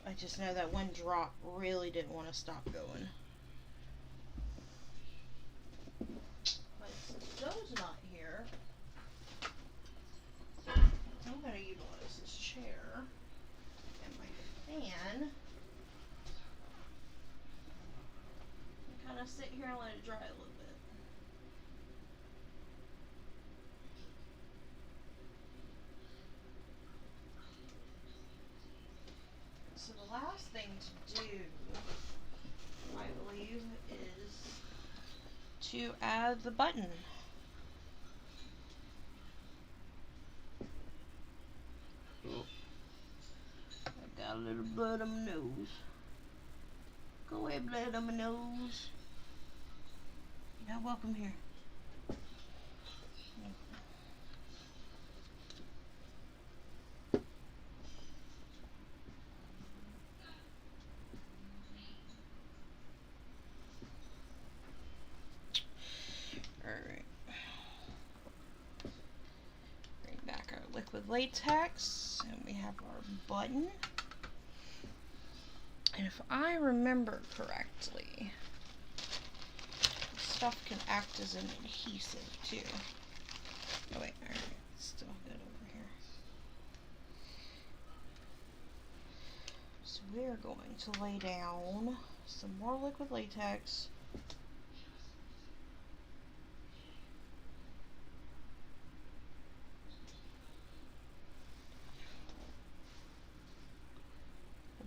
I just know that one drop really didn't want to stop going. But Joe's not here. I'm going to utilize this chair and my fan and kind of sit here and let it dry a little bit. So the last thing to do, I believe, is to add the button. Oh. I got a little blood on my nose. Go away, blood on my nose. You're not welcome here. Alright. Bring back our liquid latex, and we have our button. And if I remember correctly, stuff can act as an adhesive too. Oh wait, alright, it's still good over here. So we are going to lay down some more liquid latex.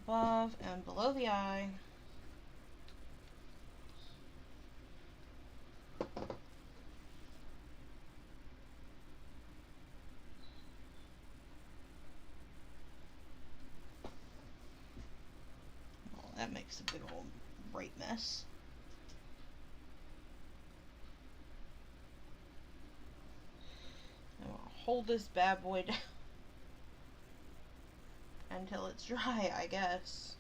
Above and below the eye. makes a big old bright mess. I'm gonna hold this bad boy down until it's dry, I guess.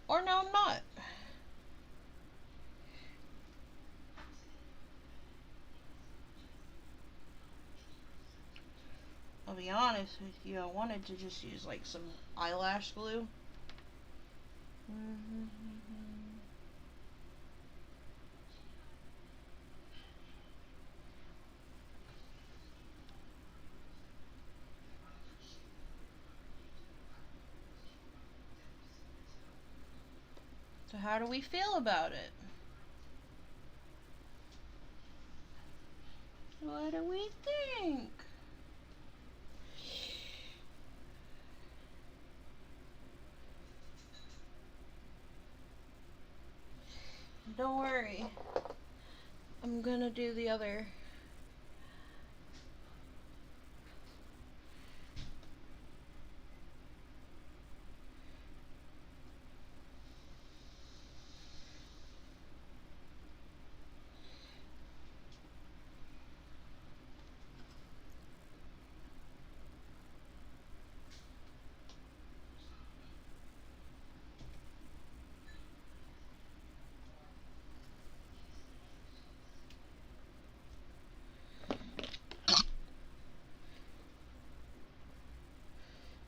Or no, I'm not. I'll be honest with you, I wanted to just use like some eyelash glue. So how do we feel about it? What do we think? Don't worry. I'm gonna do the other.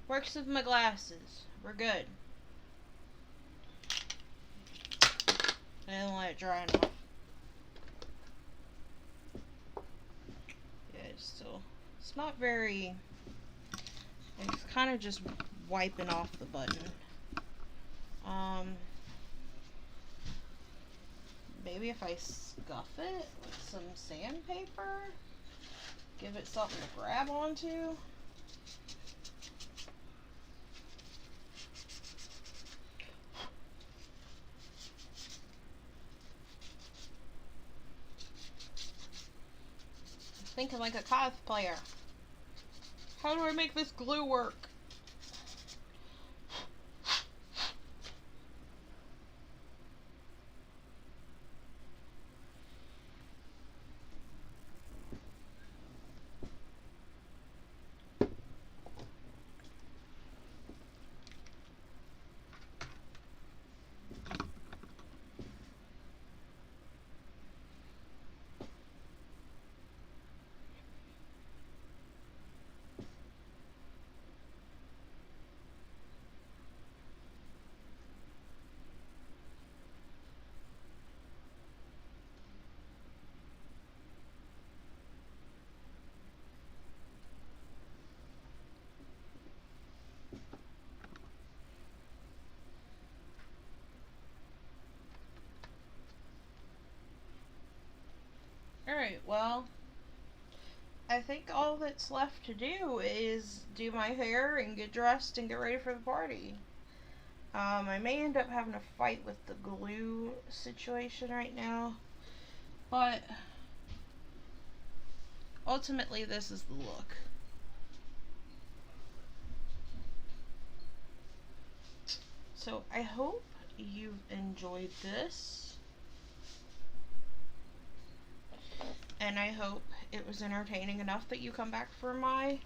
Works with my glasses. We're good. I didn't let it dry enough. Yeah, it's not very, it's kind of just wiping off the button. Maybe if I scuff it with some sandpaper, give it something to grab onto. Thinking like a cosplayer. How do I make this glue work? Alright, well, I think all that's left to do is do my hair and get dressed and get ready for the party. I may end up having a fight with the glue situation right now, but ultimately this is the look. So I hope you've enjoyed this. And I hope it was entertaining enough that you come back for my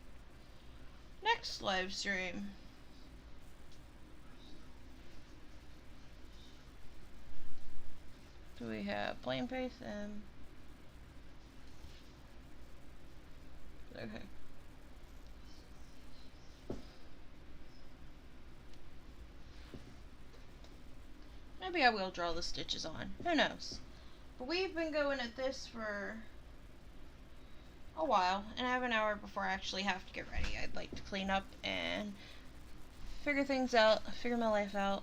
next live stream. So we have plain face and... okay. Maybe I will draw the stitches on. Who knows? But we've been going at this for a while, and I have an hour before I actually have to get ready. I'd like to clean up and figure things out, figure my life out.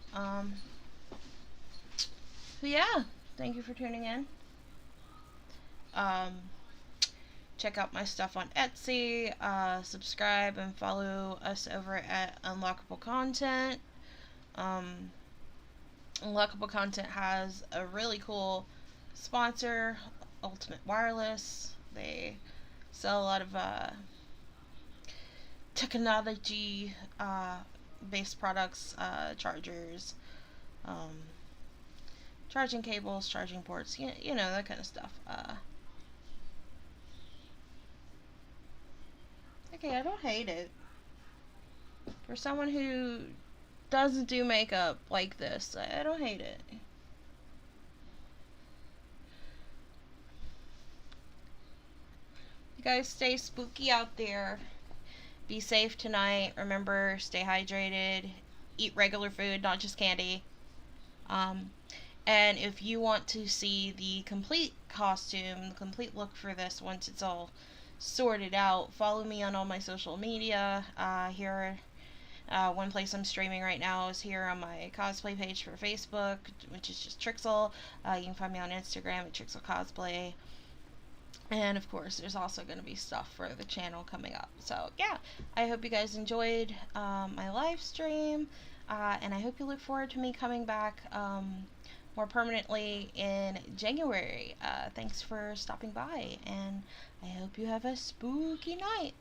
So yeah, thank you for tuning in. Check out my stuff on Etsy, subscribe and follow us over at Unlockable Content. Unlockable Content has a really cool sponsor, Ultimate Wireless. They sell a lot of technology based products, chargers, um, charging cables, charging ports, you know, that kind of stuff. Okay, I don't hate it. For someone who doesn't do makeup like this, I don't hate it. You guys stay spooky out there. Be safe tonight. Remember, stay hydrated. Eat regular food, not just candy. Um, and if you want to see the complete costume, the complete look for this once it's all sorted out, follow me on all my social media. One place I'm streaming right now is here on my cosplay page for Facebook, which is just Trixal. You can find me on Instagram at Trixal Cosplay. And of course, there's also going to be stuff for the channel coming up. So yeah, I hope you guys enjoyed my live stream, and I hope you look forward to me coming back more permanently in January. Thanks for stopping by, and I hope you have a spooky night.